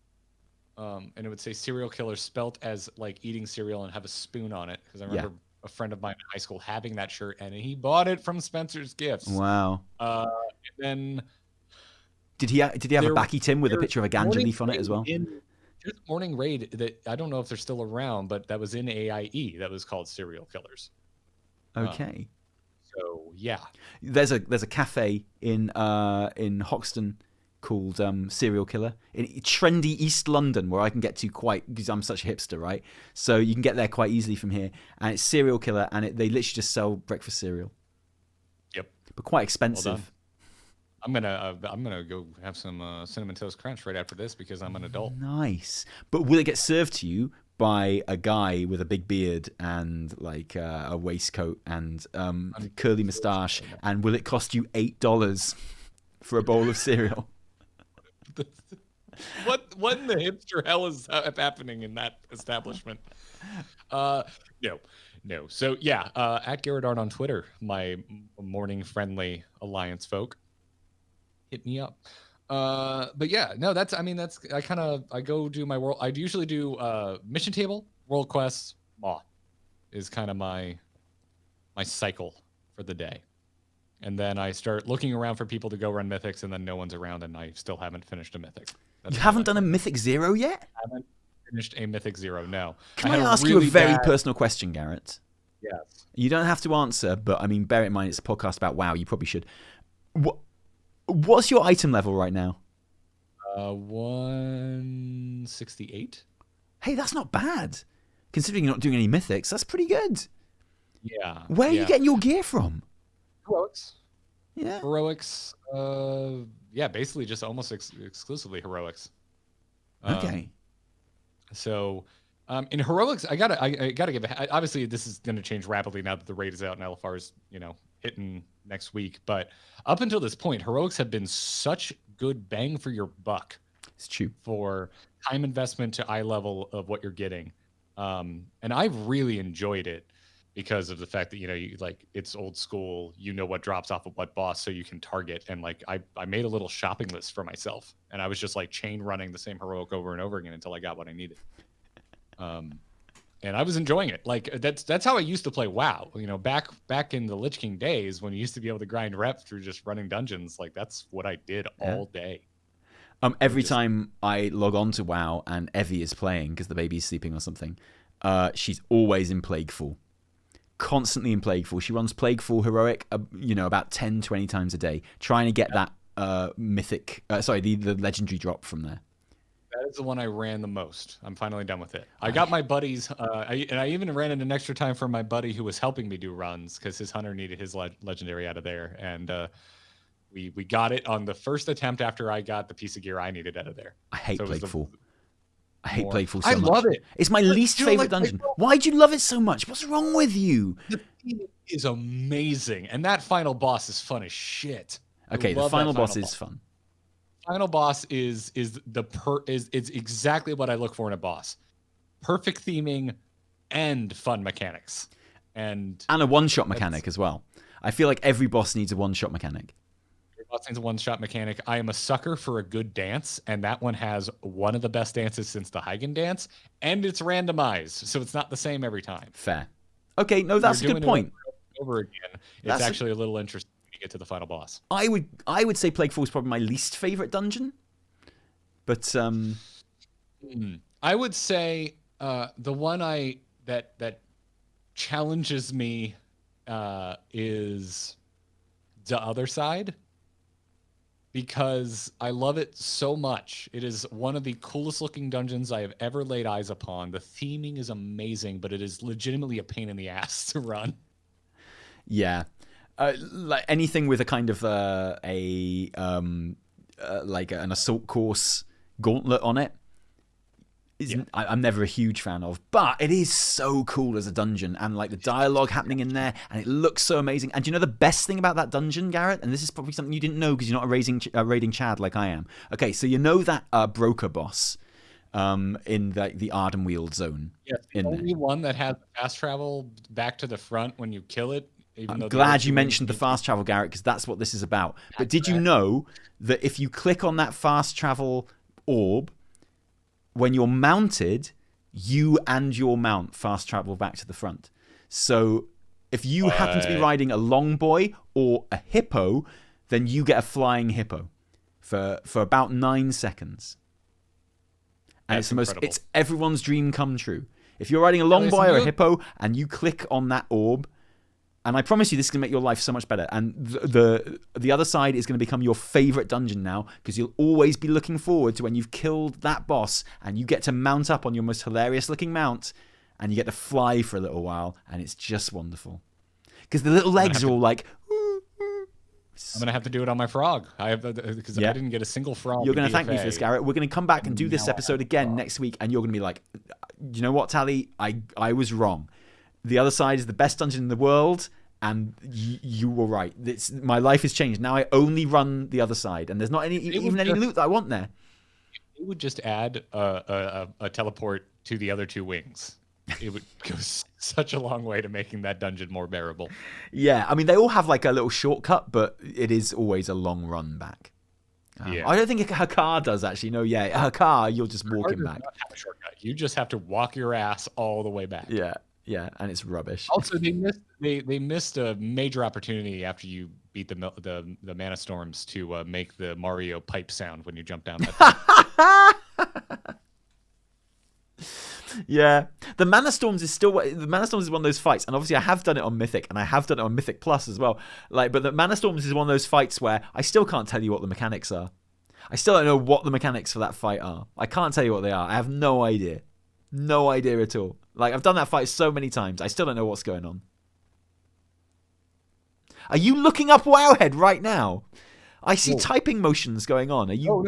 And it would say serial killer spelt as like eating cereal and have a spoon on it. Because I remember a friend of mine in high school having that shirt, and he bought it from Spencer's Gifts. Wow. And then... Did he have a backy tin with a picture of a ganja leaf on it as well? There's a morning raid that I don't know if they're still around, but that was in AIE that was called Serial Killers. Okay. So yeah, there's a cafe in Hoxton called Serial Killer in trendy East London, where I can get to quite, because I'm such a hipster, right? So you can get there quite easily from here, and it's Serial Killer, and they literally just sell breakfast cereal. Yep. But quite expensive. Well, I'm gonna go have some Cinnamon Toast Crunch right after this because I'm an adult. Nice, but will it get served to you by a guy with a big beard and like a waistcoat and curly moustache? And will it cost you $8 for a bowl of cereal? What in the hipster hell is happening in that establishment? No. So yeah, at Garrett Art on Twitter, my morning friendly alliance folk, hit me up. But yeah, no, I go do my world. I usually do mission table, world quests, Maw is kind of my cycle for the day. And then I start looking around for people to go run mythics, and then no one's around, and I still haven't finished a mythic. You haven't done a Mythic 0 yet? I haven't finished a Mythic 0, no. Can I ask you a very personal question, Garrett? Yes. You don't have to answer, but I mean, bear in mind it's a podcast about WoW. You probably should. What's your item level right now? 168. Hey, that's not bad. Considering you're not doing any mythics, that's pretty good. Yeah. Where are you getting your gear from? Heroics. Yeah. Heroics. Basically just almost exclusively heroics. Okay. So, in heroics, I gotta give it. Obviously, this is going to change rapidly now that the raid is out and LFR is hitting next week. But up until this point, heroics have been such good bang for your buck. It's true. For time investment to eye level of what you're getting, and I've really enjoyed it. Because of the fact that it's old school, what drops off of what boss, so you can target. And I made a little shopping list for myself, and I was just chain running the same heroic over and over again until I got what I needed. And I was enjoying it. That's how I used to play WoW. Back in the Lich King days when you used to be able to grind rep through just running dungeons. That's what I did all day. Every time I log on to WoW and Evie is playing because the baby's sleeping or something, she's always in Plagueful. Constantly in Plagueful. She runs Plagueful heroic, about 10, 20 times a day, trying to get that mythic, the legendary drop from there. That is the one I ran the most. I'm finally done with it. I got my buddies, I even ran in an extra time for my buddy who was helping me do runs because his hunter needed his legendary out of there, and we got it on the first attempt after I got the piece of gear I needed out of there. I hate Plagueful. I hate Plagueful so much. I love it. It's my least favorite dungeon. Why do you love it so much? What's wrong with you? The theme is amazing, and that final boss is fun as shit. Okay, the final boss is fun. Final boss is exactly what I look for in a boss. Perfect theming and fun mechanics. And a one-shot mechanic as well. I feel like every boss needs a one-shot mechanic. Boss needs a one-shot mechanic. I am a sucker for a good dance, and that one has one of the best dances since the Huygen dance, and it's randomized, so it's not the same every time. Fair. Okay, no, that's a good point. Over again, it's actually a little interesting when you get to the final boss. I would say Plagueful is probably my least favorite dungeon, but I would say the one that challenges me is the other side. Because I love it so much. It is one of the coolest looking dungeons I have ever laid eyes upon. The theming is amazing, but it is legitimately a pain in the ass to run. Yeah. Like anything with a kind of an assault course gauntlet on it. I'm never a huge fan of, but it is so cool as a dungeon, and the dialogue happening in there, and it looks so amazing. And do you know the best thing about that dungeon, Garrett? And this is probably something you didn't know because you're not raiding Chad like I am. Okay, so you know that broker boss in the Ardenweald zone. Yes, the only one that has fast travel back to the front when you kill it. I'm glad you mentioned the fast travel, Garrett, because that's what this is about. But did you know that if you click on that fast travel orb, when you're mounted, you and your mount fast travel back to the front. So if you happen to be riding a long boy or a hippo, then you get a flying hippo for about 9 seconds. And it's everyone's dream come true. If you're riding a long boy or a hippo and you click on that orb, and I promise you this is going to make your life so much better. And the other side is going to become your favorite dungeon now, because you'll always be looking forward to when you've killed that boss and you get to mount up on your most hilarious looking mount and you get to fly for a little while, and it's just wonderful. Because the little legs are all like... I'm going to have to do it on my frog. Because I didn't get a single frog. You're going to thank me for this, Garrett. We're going to come back and do this episode again next week, and you're going to be like, you know what, Tally? I was wrong. The other side is the best dungeon in the world, and you were right. My life has changed. Now I only run the other side, and there's not any loot that I want there. It would just add a teleport to the other 2 wings, it would go such a long way to making that dungeon more bearable. Yeah, I mean, they all have like a little shortcut, but it is always a long run back. Yeah. I don't think her car does actually. No, yeah, her car, you're just walking back. Not have a shortcut. You just have to walk your ass all the way back. Yeah, and it's rubbish. Also, they missed a major opportunity after you beat the Mana Storms to make the Mario pipe sound when you jump down that thing. Yeah, the Mana Storms is one of those fights, and obviously I have done it on Mythic, and I have done it on Mythic Plus as well. But the Mana Storms is one of those fights where I still can't tell you what the mechanics are. I still don't know what the mechanics for that fight are. I can't tell you what they are. I have no idea at all. Like, I've done that fight so many times, I still don't know what's going on. Are you looking up Wowhead right now? I see typing motions going on. Are you? Oh,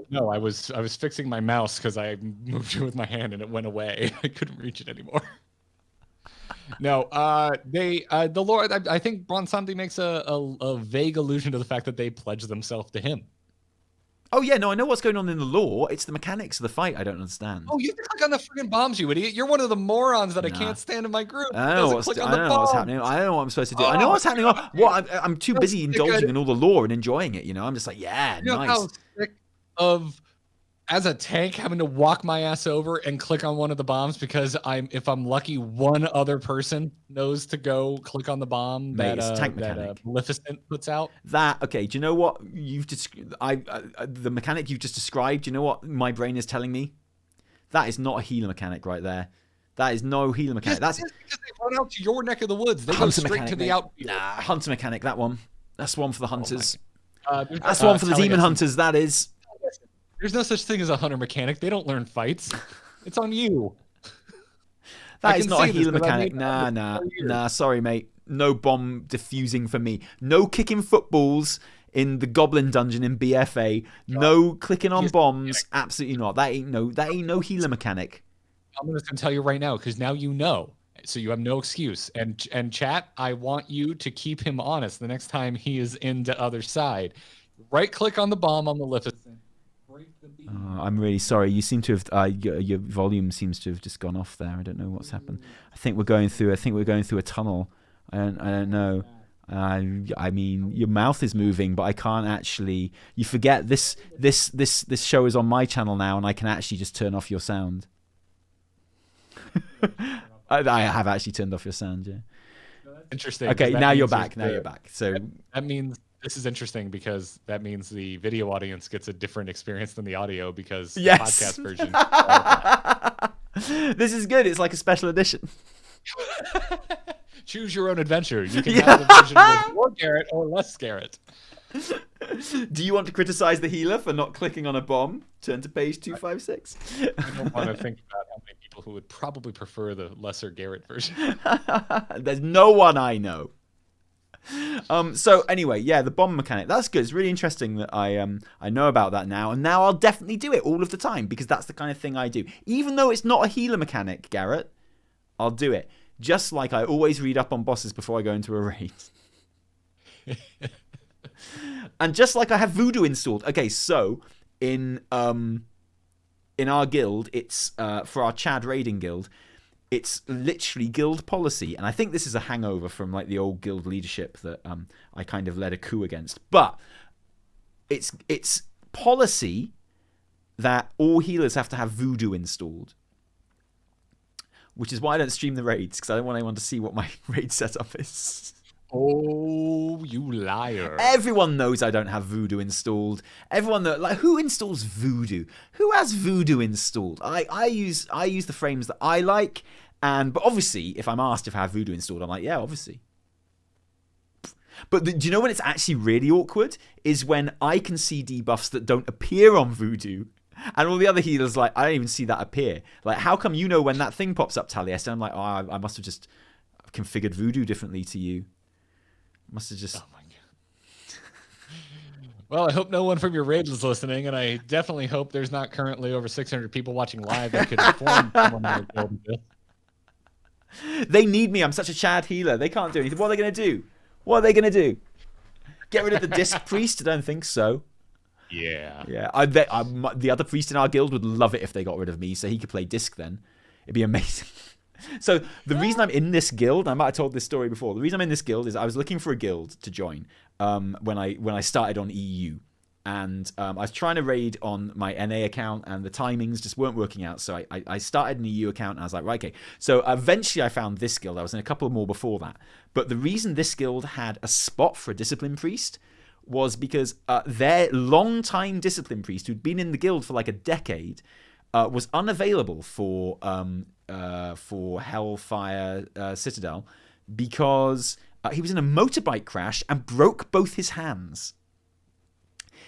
no. I was fixing my mouse because I moved it with my hand and it went away. I couldn't reach it anymore. No, the Lord. I think Bronsanti makes a vague allusion to the fact that they pledge themselves to him. Oh yeah, no, I know what's going on in the lore. It's the mechanics of the fight I don't understand. Oh, you click on the friggin' bombs, you idiot! You're one of the morons that I can't stand in my group. I don't know what's happening. I don't know what I'm supposed to do. I know what's happening. I'm too busy indulging in all the lore and enjoying it. I'm just like, yeah, you know nice. How sick of, as a tank, having to walk my ass over and click on one of the bombs because if I'm lucky, one other person knows to go click on the bomb that Maleficent puts out. Okay, do you know what you've the mechanic you've just described? Do you know what my brain is telling me? That is not a healer mechanic right there. That is no healer mechanic. That's because they run out to your neck of the woods. They go straight to the outfield. Nah, hunter mechanic. That one. That's one for the hunters. That's one for the demon hunters. That is. There's no such thing as a hunter mechanic. They don't learn fights. It's on you. That is not a healer mechanic. Nah. Sorry, mate. No bomb defusing for me. No kicking footballs in the Goblin Dungeon in BFA. No clicking on bombs. Absolutely not. That ain't no healer mechanic. I'm just gonna tell you right now because now you know. So you have no excuse. And chat, I want you to keep him honest the next time he is in the other side. Right click on the bomb on Maleficent. I'm really sorry. You seem to have your volume seems to have just gone off there. I don't know what's happened. I think we're going through a tunnel. I don't know. I mean, your mouth is moving, but I can't actually. You forget this show is on my channel now, and I can actually just turn off your sound. I have actually turned off your sound. Yeah. Interesting. Okay, now you're back. So that means. This is interesting because that means the video audience gets a different experience than the audio because the podcast version. This is good. It's like a special edition. Choose your own adventure. You can have the version with more Garrett or less Garrett. Do you want to criticize the healer for not clicking on a bomb? Turn to page 256. I don't want to think about how many people who would probably prefer the lesser Garrett version. There's no one I know. So anyway, yeah, the bomb mechanic. That's good. It's really interesting that I know about that now, and now I'll definitely do it all of the time because that's the kind of thing I do. Even though it's not a healer mechanic, Garrett, I'll do it. Just like I always read up on bosses before I go into a raid. And just like I have voodoo installed. Okay, so in our guild, it's for our Chad raiding guild. It's literally guild policy, and I think this is a hangover from like the old guild leadership that I kind of led a coup against. But it's policy that all healers have to have voodoo installed, which is why I don't stream the raids because I don't want anyone to see what my raid setup is. Oh, you liar! Everyone knows I don't have voodoo installed. Everyone who installs voodoo? Who has voodoo installed? I use the frames that I like, but obviously, if I'm asked if I have voodoo installed, I'm like, yeah, obviously. But do you know when it's actually really awkward? Is when I can see debuffs that don't appear on voodoo, and all the other healers I don't even see that appear. Like, how come you know when that thing pops up, Taliesin? I'm like, I must have just configured voodoo differently to you. Must have just. Oh my god. Well, I hope no one from your raid is listening, and I definitely hope there's not currently over 600 people watching live that could inform someone how to build this. They need me. I'm such a Chad healer. They can't do anything. What are they going to do? Get rid of the disc priest? I don't think so. Yeah. Yeah, the other priest in our guild would love it if they got rid of me, so he could play disc then. It'd be amazing. So the reason I'm in this guild, I might have told this story before. The reason I'm in this guild is I was looking for a guild to join when I started on EU, and I was trying to raid on my NA account, and the timings just weren't working out. So I started an EU account, and I was like, right, okay. So eventually I found this guild. I was in a couple more before that, but the reason this guild had a spot for a discipline priest was because their long-time discipline priest, who'd been in the guild for like a decade, was unavailable for Hellfire Citadel because he was in a motorbike crash and broke both his hands.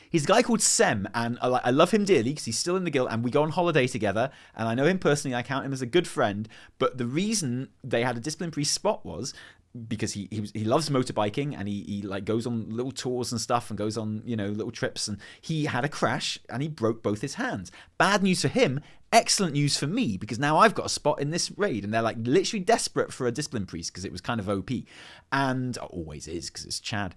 He's a guy called Sem, and I love him dearly because he's still in the guild, and we go on holiday together, and I know him personally. I count him as a good friend. But the reason they had a discipline priest spot was because he loves motorbiking, and he like goes on little tours and stuff, and goes on little trips, and he had a crash and he broke both his hands. Bad news for him, excellent news for me, because now I've got a spot in this raid, and they're like literally desperate for a discipline priest because it was kind of OP, and always is because it's Chad,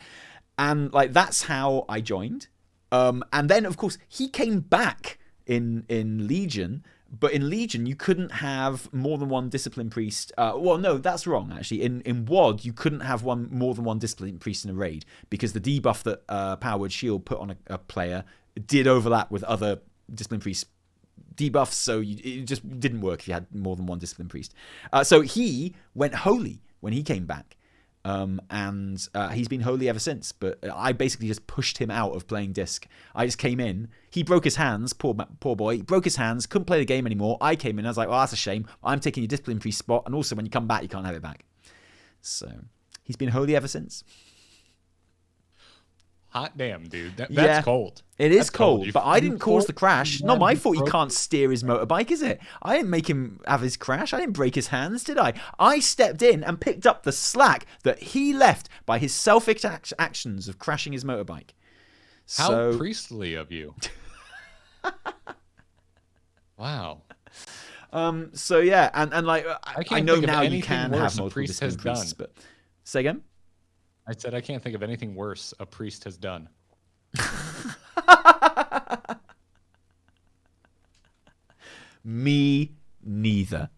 and like that's how I joined. And then of course he came back in Legion. But in Legion, you couldn't have more than one discipline priest. Well, no, that's wrong, actually. In WoD, you couldn't have more than one discipline priest in a raid because the debuff that Power Word Shield put on a player did overlap with other discipline priest debuffs, so it just didn't work if you had more than one discipline priest. So he went holy when he came back. And he's been holy ever since, but I basically just pushed him out of playing disc. I just came in, he broke his hands, poor boy, broke his hands, couldn't play the game anymore. I came in, I was like, well, that's a shame, I'm taking your discipline priest spot, and also when you come back you can't have it back. So he's been holy ever since. Hot damn, dude. That's cold. It is that's cold, but I didn't cause the crash. Not my fault he can't steer his motorbike, is it? I didn't make him have his crash. I didn't break his hands, did I? I stepped in and picked up the slack that he left by his selfish actions of crashing his motorbike. How priestly of you. Wow. So yeah, and like I know now you can have multiple priest has priests, done. but say again. I said I can't think of anything worse a priest has done. Me neither.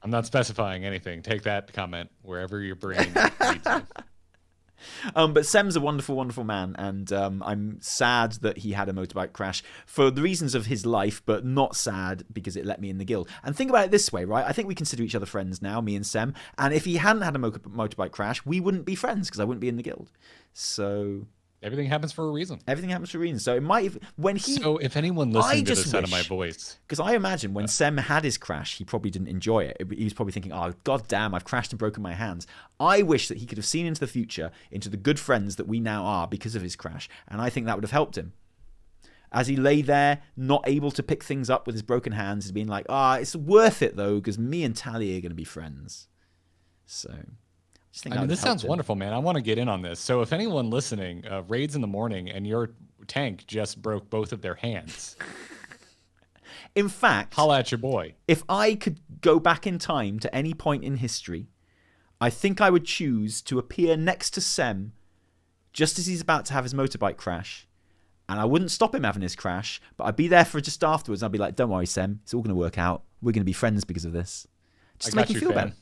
I'm not specifying anything. Take that comment wherever your brain leads you. But Sem's a wonderful, wonderful man, and I'm sad that he had a motorbike crash for the reasons of his life, but not sad because it let me in the guild. And think about it this way, right? I think we consider each other friends now, me and Sem, and if he hadn't had a motorbike crash, we wouldn't be friends because I wouldn't be in the guild. So everything happens for a reason. Everything happens for a reason. So it might So if anyone listening to the sound of my voice, because I imagine when Sem had his crash, he probably didn't enjoy it. He was probably thinking, "Oh, god damn, I've crashed and broken my hands." I wish that he could have seen into the future, into the good friends that we now are because of his crash, and I think that would have helped him. As he lay there, not able to pick things up with his broken hands, he's been like, it's worth it though, because me and Talia are going to be friends. So. I mean, this sounds wonderful, man. I want to get in on this. So if anyone listening raids in the morning and your tank just broke both of their hands, in fact, holla at your boy. If I could go back in time to any point in history, I think I would choose to appear next to Sem just as he's about to have his motorbike crash. And I wouldn't stop him having his crash, but I'd be there for just afterwards. I'd be like, don't worry, Sem. It's all going to work out. We're going to be friends because of this. Just to make him feel better.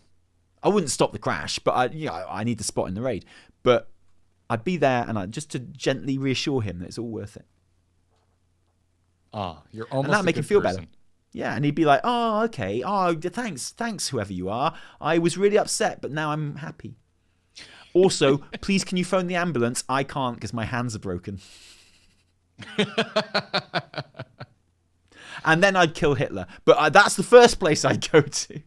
I wouldn't stop the crash, but I need the spot in the raid. But I'd be there and just to gently reassure him that it's all worth it. You're almost. And that'd make him feel better. Yeah, and he'd be like, "Oh, okay. Oh, thanks, whoever you are. I was really upset, but now I'm happy. Also, please, can you phone the ambulance? I can't because my hands are broken." And then I'd kill Hitler, but that's the first place I'd go to.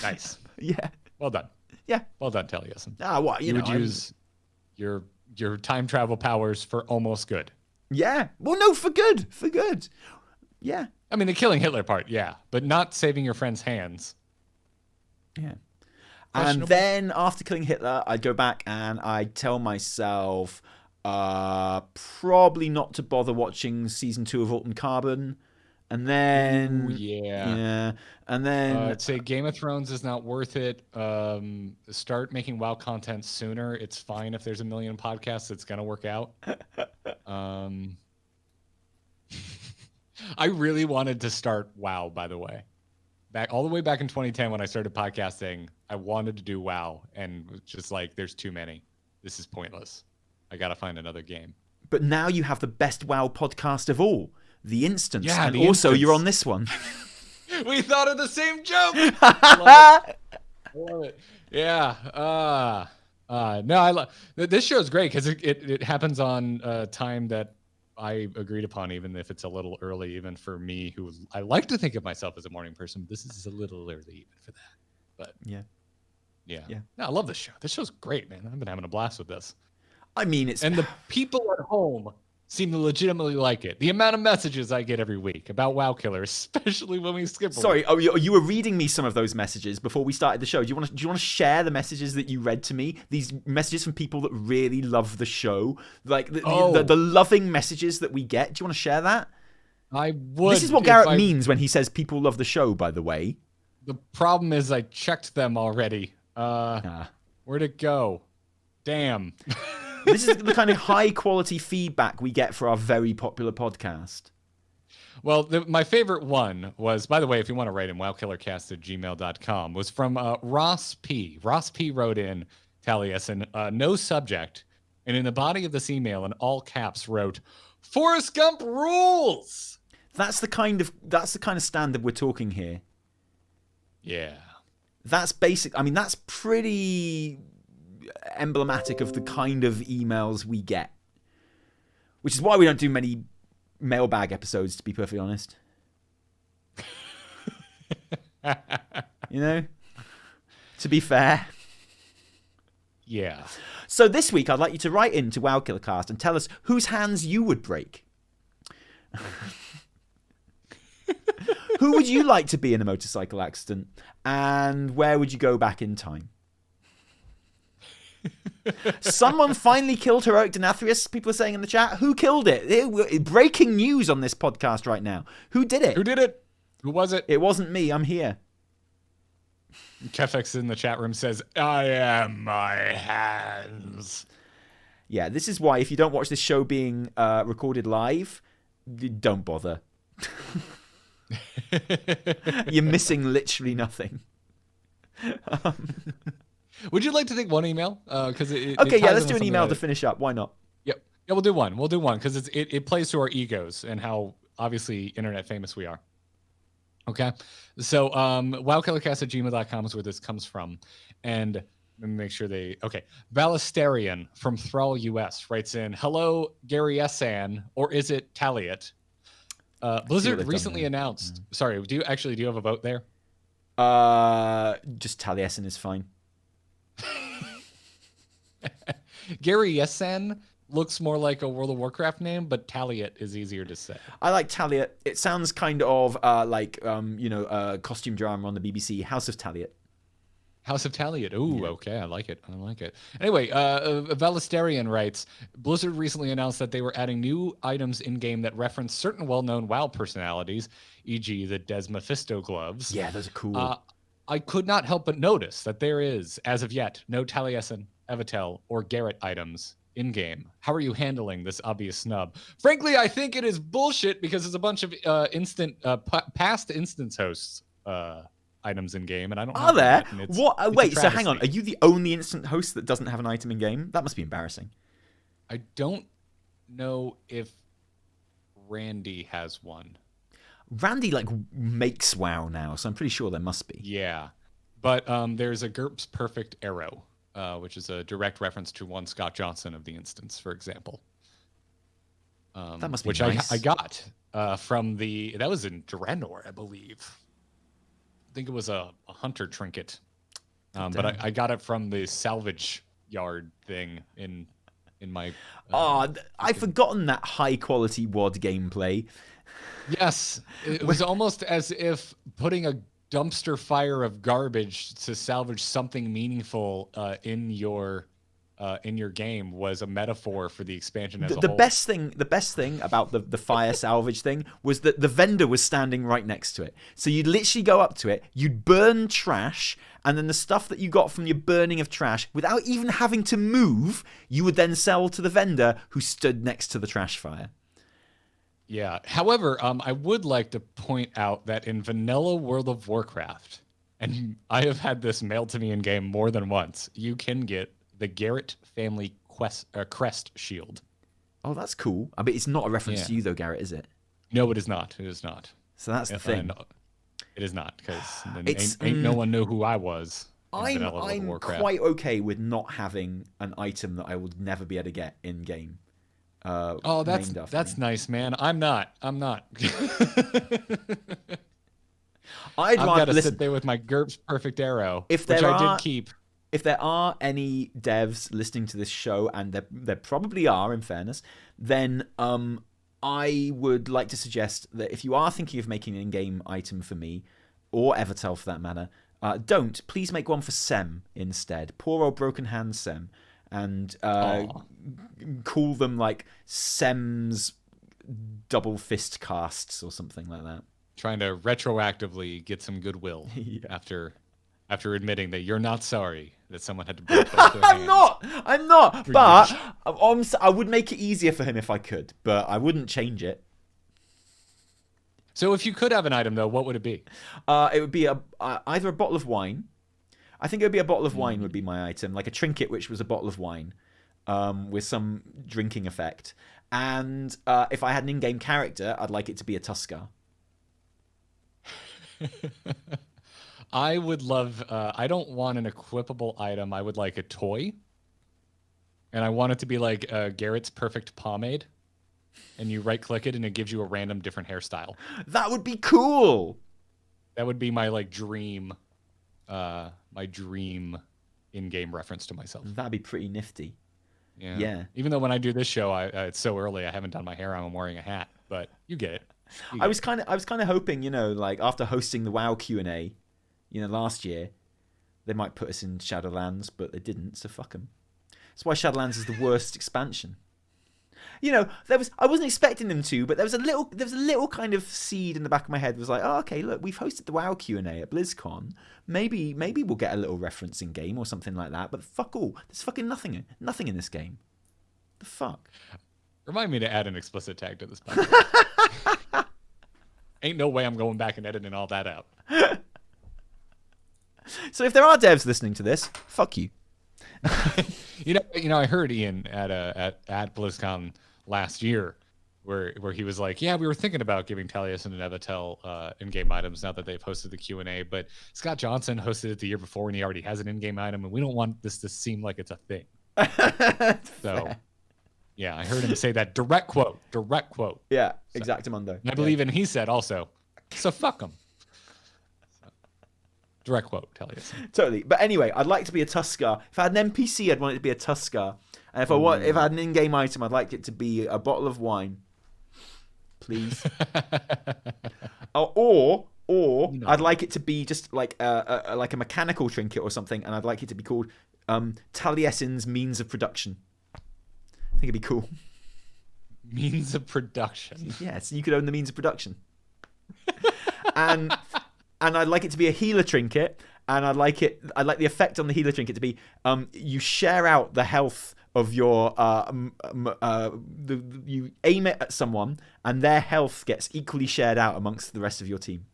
Nice. Yeah. Well done. Yeah. Well done, Taliesin. What you would use your time travel powers for almost good. Yeah. Well, no, for good. For good. Yeah. I mean, the killing Hitler part, yeah, but not saving your friend's hands. Yeah. And then after killing Hitler, I'd go back and I'd tell myself probably not to bother watching season 2 of Alton Carbon. And then Ooh, yeah. and then I'd say Game of Thrones is not worth it. Start making WoW content sooner. It's fine if there's a million podcasts. It's gonna work out. I really wanted to start WoW, by the way. All the way back in 2010 when I started podcasting, I wanted to do WoW, and was just like, there's too many. This is pointless. I gotta find another game. but now you have the best WoW podcast of all, The Instance. Yeah, and The also Instance. you're on this one. We thought of the same joke. I love it. Yeah. No, this show's great because it happens on time that I agreed upon, even if it's a little early, even for me, who I like to think of myself as a morning person. This is a little early even for that. But Yeah. No, I love this show. This show's great, man. I've been having a blast with this. I mean, it's And the people at home seem to legitimately like it. The amount of messages I get every week about WoW Killer, especially when we skip. Sorry, you were reading me some of those messages before we started the show. Do you want to share the messages that you read to me? These messages from people that really love the show, like the loving messages that we get. Do you want to share that? I would. This is what Garrett means when he says people love the show. By the way, the problem is I checked them already. Where'd it go? Damn. This is the kind of high quality feedback we get for our very popular podcast. Well, my favorite one was, by the way, if you want to write in, wowkillercast@gmail.com, was from Ross P. Ross P wrote in, Taliesin, no subject, and in the body of this email, in all caps, wrote, Forrest Gump rules! That's the kind of standard we're talking here. Yeah. That's basic. I mean, that's pretty emblematic of the kind of emails we get, which is why we don't do many mailbag episodes, to be perfectly honest. You know, to be fair. Yeah. So this week I'd like you to write into WowKillerCast and tell us whose hands you would break. Who would you like to be in a motorcycle accident, and where would you go back in time? Someone finally killed heroic Denathrius, people are saying in the chat. Who killed it? Breaking news on this podcast right now. Who did it? Who did it? Who was it? It wasn't me. I'm here. Kefex in the chat room says, I am my hands. Yeah, this is why if you don't watch this show being recorded live, don't bother. You're missing literally nothing. Would you like to take one email? Because okay, yeah, let's do an email to finish up. Why not? Yep. Yeah, we'll do one. We'll do one because it plays to our egos and how obviously internet famous we are. Okay. So wowkillercast@gmail.com is where this comes from. And let me make sure okay. Ballasterian from Thrall US writes in, hello, Gary S.An., or is it Taliot? Blizzard recently announced. Sorry, do you have a vote there? Just Taliesin is fine. Gary Yessen looks more like a World of Warcraft name, but Taliot is easier to say. I like Taliot. It sounds kind of like costume drama on the BBC. House of Taliot. House of Taliot. Ooh, yeah. Okay, I like it. Anyway, Valesterian writes, Blizzard recently announced that they were adding new items in-game that reference certain well-known WoW personalities, e.g. the Des Mephisto gloves. Yeah, those are cool. I could not help but notice that there is, as of yet, no Taliesin, Evitel, or Garrett items in-game. How are you handling this obvious snub? Frankly, I think it is bullshit because there's a bunch of past instance hosts items in-game, and I don't know. Are there? What? Wait, so hang on. Are you the only instant host that doesn't have an item in-game? That must be embarrassing. I don't know if Randy has one. Randy makes WoW now, so I'm pretty sure there must be. Yeah, but there's a GURPS Perfect Arrow, which is a direct reference to one Scott Johnson of the instance, for example. That must be which nice. I got from that was in Draenor, I believe. I think it was a hunter trinket, but I got it from the salvage yard thing in my. I've forgotten that high quality WoD gameplay. Yes, it was almost as if putting a dumpster fire of garbage to salvage something meaningful in your in your game was a metaphor for the expansion as a The whole. best thing about the fire salvage thing was that the vendor was standing right next to it. So you'd literally go up to it, you'd burn trash, and then the stuff that you got from your burning of trash, without even having to move, you would then sell to the vendor who stood next to the trash fire. Yeah. However, I would like to point out that in vanilla World of Warcraft, and I have had this mailed to me in game more than once, you can get the Garrett family crest shield. Oh, that's cool. I mean, it's not a reference to you though, Garrett, is it? No, it is not. It is not. So that's the thing. It is not, because ain't no one know who I was. I'm quite okay with not having an item that I will never be able to get in game. That's nice, man. I'm not. I've got to sit there with my GURPS perfect arrow, which I did keep. If there are any devs listening to this show, and there probably are, in fairness, then I would like to suggest that if you are thinking of making an in-game item for me, or Evitel for that matter, please make one for Sem instead. Poor old broken hand Sem. And call them like Sem's double fist casts or something like that. Trying to retroactively get some goodwill after admitting that you're not sorry that someone had to break both their hands. I'm not. But I would make it easier for him if I could, but I wouldn't change it. So if you could have an item, though, what would it be? It would be either a bottle of wine. I think it would be a bottle of wine would be my item, like a trinket which was a bottle of wine with some drinking effect. And if I had an in-game character, I'd like it to be a Tuskar. I would love... I don't want an equipable item. I would like a toy. And I want it to be like Garrett's Perfect Pomade. And you right-click it, and it gives you a random different hairstyle. That would be cool! That would be my dream... my dream in-game reference to myself. That'd be pretty nifty. Yeah. Even though when I do this show, it's so early, I haven't done my hair. I'm wearing a hat, but you get it. I was kind of hoping, like after hosting the WoW Q&A, last year, they might put us in Shadowlands, but they didn't. So fuck them. That's why Shadowlands is the worst expansion. I wasn't expecting them to, but there was a little kind of seed in the back of my head. It was like, oh, okay, look, we've hosted the WoW Q&A at BlizzCon. Maybe we'll get a little reference in game or something like that. But fuck all, there's fucking nothing in this game. The fuck. Remind me to add an explicit tag to this podcast. Ain't no way I'm going back and editing all that out. So if there are devs listening to this, fuck you. I heard Ian at BlizzCon last year, where he was like, "Yeah, we were thinking about giving Taliesin and Evitel in-game items now that they've hosted the Q&A, but Scott Johnson hosted it the year before, and he already has an in-game item, and we don't want this to seem like it's a thing." So, yeah, I heard him say that direct quote. Yeah, exactamundo. And I believe, and he said also, "So fuck them." Direct quote, Taliesin. Totally. But anyway, I'd like to be a Tuskar. If I had an NPC, I'd want it to be a Tuskar. And if I had an in-game item, I'd like it to be a bottle of wine. Please. Or I'd like it to be just like a mechanical trinket or something, and I'd like it to be called Taliesin's Means of Production. I think it'd be cool. Means of production. Yeah, so you could own the means of production. And I'd like it to be a healer trinket, and I'd like the effect on the healer trinket to be you share out the health of your you aim it at someone, and their health gets equally shared out amongst the rest of your team.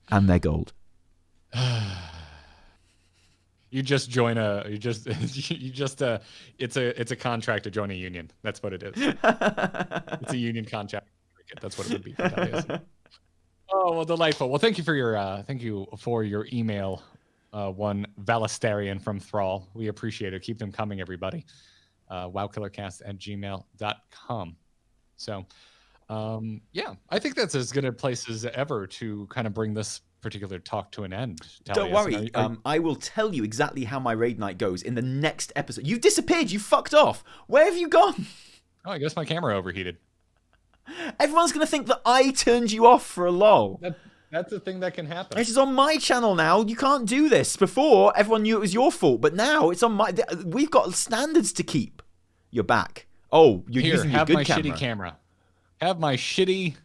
And they're gold. You just join it's a contract to join a union. That's what it is. It's a union contract. That's what it would be for Taliesin. Oh, well, delightful. Well, thank you for your email, one Valistarian from Thrall. We appreciate it. Keep them coming, everybody. wowkillercast@gmail.com. So, yeah, I think that's as good a place as ever to kind of bring this particular talk to an end. Don't worry. I will tell you exactly how my raid night goes in the next episode. You've disappeared. You fucked off. Where have you gone? Oh, I guess my camera overheated. Everyone's going to think that I turned you off for a lull. That's a thing that can happen. This is on my channel now. You can't do this. Before, everyone knew it was your fault, but now it's on my... We've got standards to keep. You're back. Oh, you're using your good camera. Have my shitty camera. Have my shitty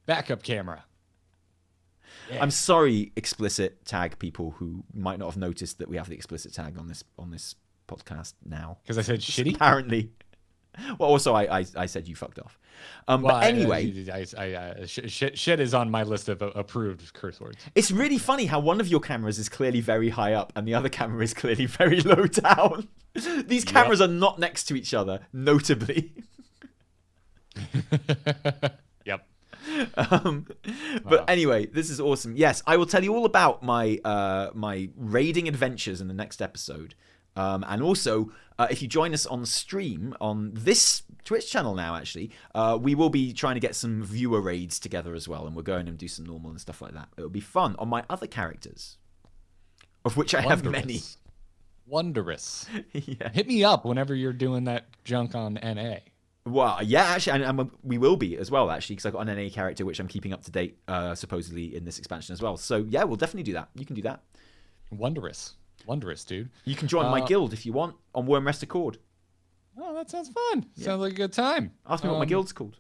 backup camera. Yeah. I'm sorry, explicit tag people who might not have noticed that we have the explicit tag on this podcast now. Because I said shitty? Apparently. Well, also, I said you fucked off. But anyway. Shit is on my list of approved curse words. It's really funny how one of your cameras is clearly very high up and the other camera is clearly very low down. These cameras are not next to each other, notably. Yep. But anyway, this is awesome. Yes, I will tell you all about my my raiding adventures in the next episode. And also, if you join us on stream on this Twitch channel now, actually, we will be trying to get some viewer raids together as well, and we're going and do some normal and stuff like that. It'll be fun on my other characters, of which I have many. Wondrous. Yeah. Hit me up whenever you're doing that junk on NA. Well, yeah, actually, and we will be as well, actually, because I've got an NA character which I'm keeping up to date, supposedly, in this expansion as well. So, yeah, we'll definitely do that. You can do that. Wondrous, dude. You can join my guild if you want on Worm Rest Accord. Oh, that sounds fun. Yeah. Sounds like a good time. Ask me what my guild's called.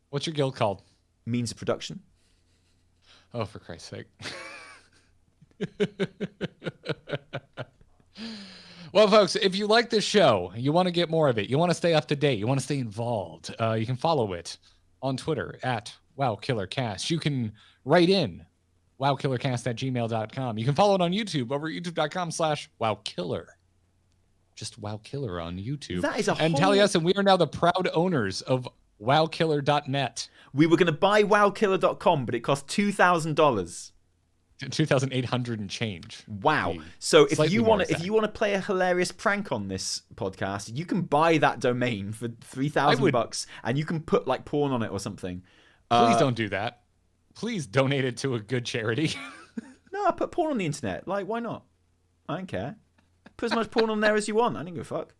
What's your guild called? Means of Production. Oh, for Christ's sake. Well, folks, if you like this show, you want to get more of it, you want to stay up to date, you want to stay involved, you can follow it on Twitter at WowKillerCast. You can write in wowkillercast@gmail.com. You can follow it on YouTube over at youtube.com/wowkiller. Just WowKiller on YouTube. That is a And Taliesin, we are now the proud owners of wowkiller.net. We were going to buy wowkiller.com, but it cost $2,000. 2,800 and change. Wow. So if you want to play a hilarious prank on this podcast, you can buy that domain for $3,000 and you can put like porn on it or something. Please don't do that. Please donate it to a good charity. No, I put porn on the internet. Like, why not? I don't care. Put as much porn on there as you want. I don't give a fuck.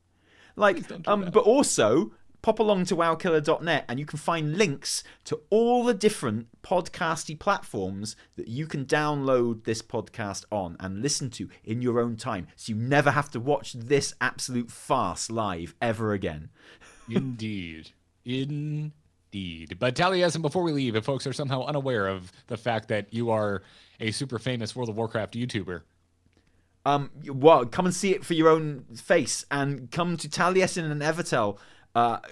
Like, but also pop along to wowkiller.net and you can find links to all the different podcasty platforms that you can download this podcast on and listen to in your own time, so you never have to watch this absolute farce live ever again. Indeed. But Taliesin, before we leave, if folks are somehow unaware of the fact that you are a super famous World of Warcraft YouTuber, well, come and see it for your own face, and come to Taliesin and Evitel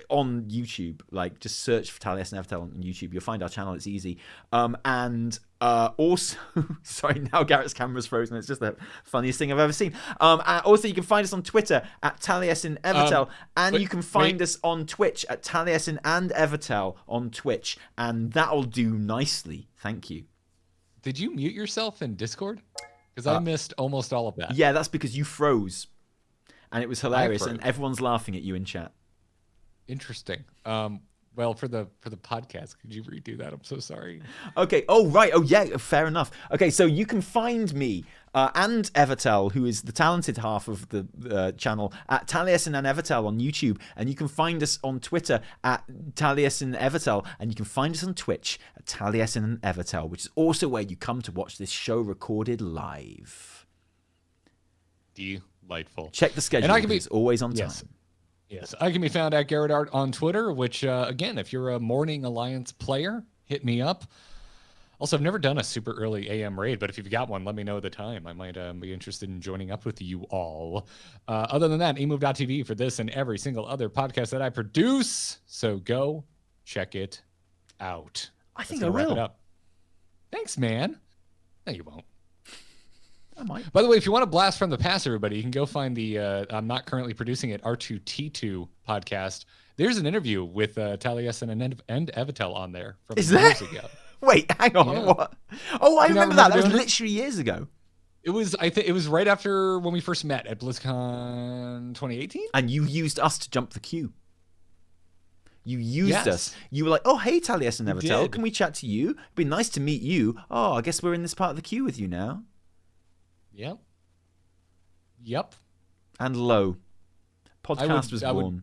on YouTube. Like, just search for Taliesin and Evitel on YouTube. You'll find our channel. It's easy. And also, sorry, now Garrett's camera's frozen. It's just the funniest thing I've ever seen. Also, you can find us on Twitter at Taliesin Evitel, and you can find us on Twitch at Taliesin and Evitel on Twitch, and that'll do nicely. Thank you. Did you mute yourself in Discord? Because I missed almost all of that. Yeah, that's because you froze, and it was hilarious, and everyone's laughing at you in chat. Interesting. Well, for the podcast, could you redo that? I'm so sorry. Okay. Oh, right. Oh, yeah. Fair enough. Okay, so you can find me and Evitel, who is the talented half of the channel, at Taliesin and Evitel on YouTube, and you can find us on Twitter at Taliesin Evitel, and you can find us on Twitch at Taliesin and Evitel, which is also where you come to watch this show recorded live. Delightful. Check the schedule. And it's always on time. Yes, I can be found at Garrett Art on Twitter, which, again, if you're a Morning Alliance player, hit me up. Also, I've never done a super early AM raid, but if you've got one, let me know the time. I might be interested in joining up with you all. Other than that, emove.tv for this and every single other podcast that I produce. So go check it out. I think I will. Wrap it up. Thanks, man. No, you won't. I might. By the way, if you want to blast from the past, everybody, you can go find the I'm not currently producing it R2T2 podcast. There's an interview with Taliesin and Evitel on there from years ago. Wait, hang on. Yeah. What? Oh, I remember that. That was literally years ago. It was. I think it was right after when we first met at BlizzCon 2018. And you used us to jump the queue. You used us. You were like, "Oh, hey, Taliesin and Evitel, can we chat to you? It'd be nice to meet you. Oh, I guess we're in this part of the queue with you now." Yep. And lo, podcast was born. I would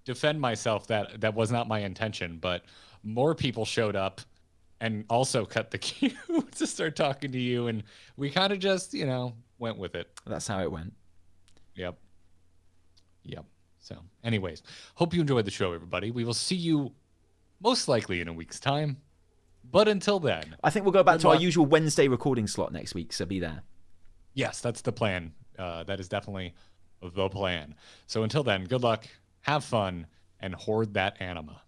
defend myself that was not my intention, but more people showed up and also cut the cue to start talking to you. And we kind of just, went with it. That's how it went. Yep. So anyways, hope you enjoyed the show, everybody. We will see you most likely in a week's time. But until then, I think we'll go back to our usual Wednesday recording slot next week, so be there. Yes, that's the plan. That is definitely the plan. So until then, good luck, have fun, and hoard that anima.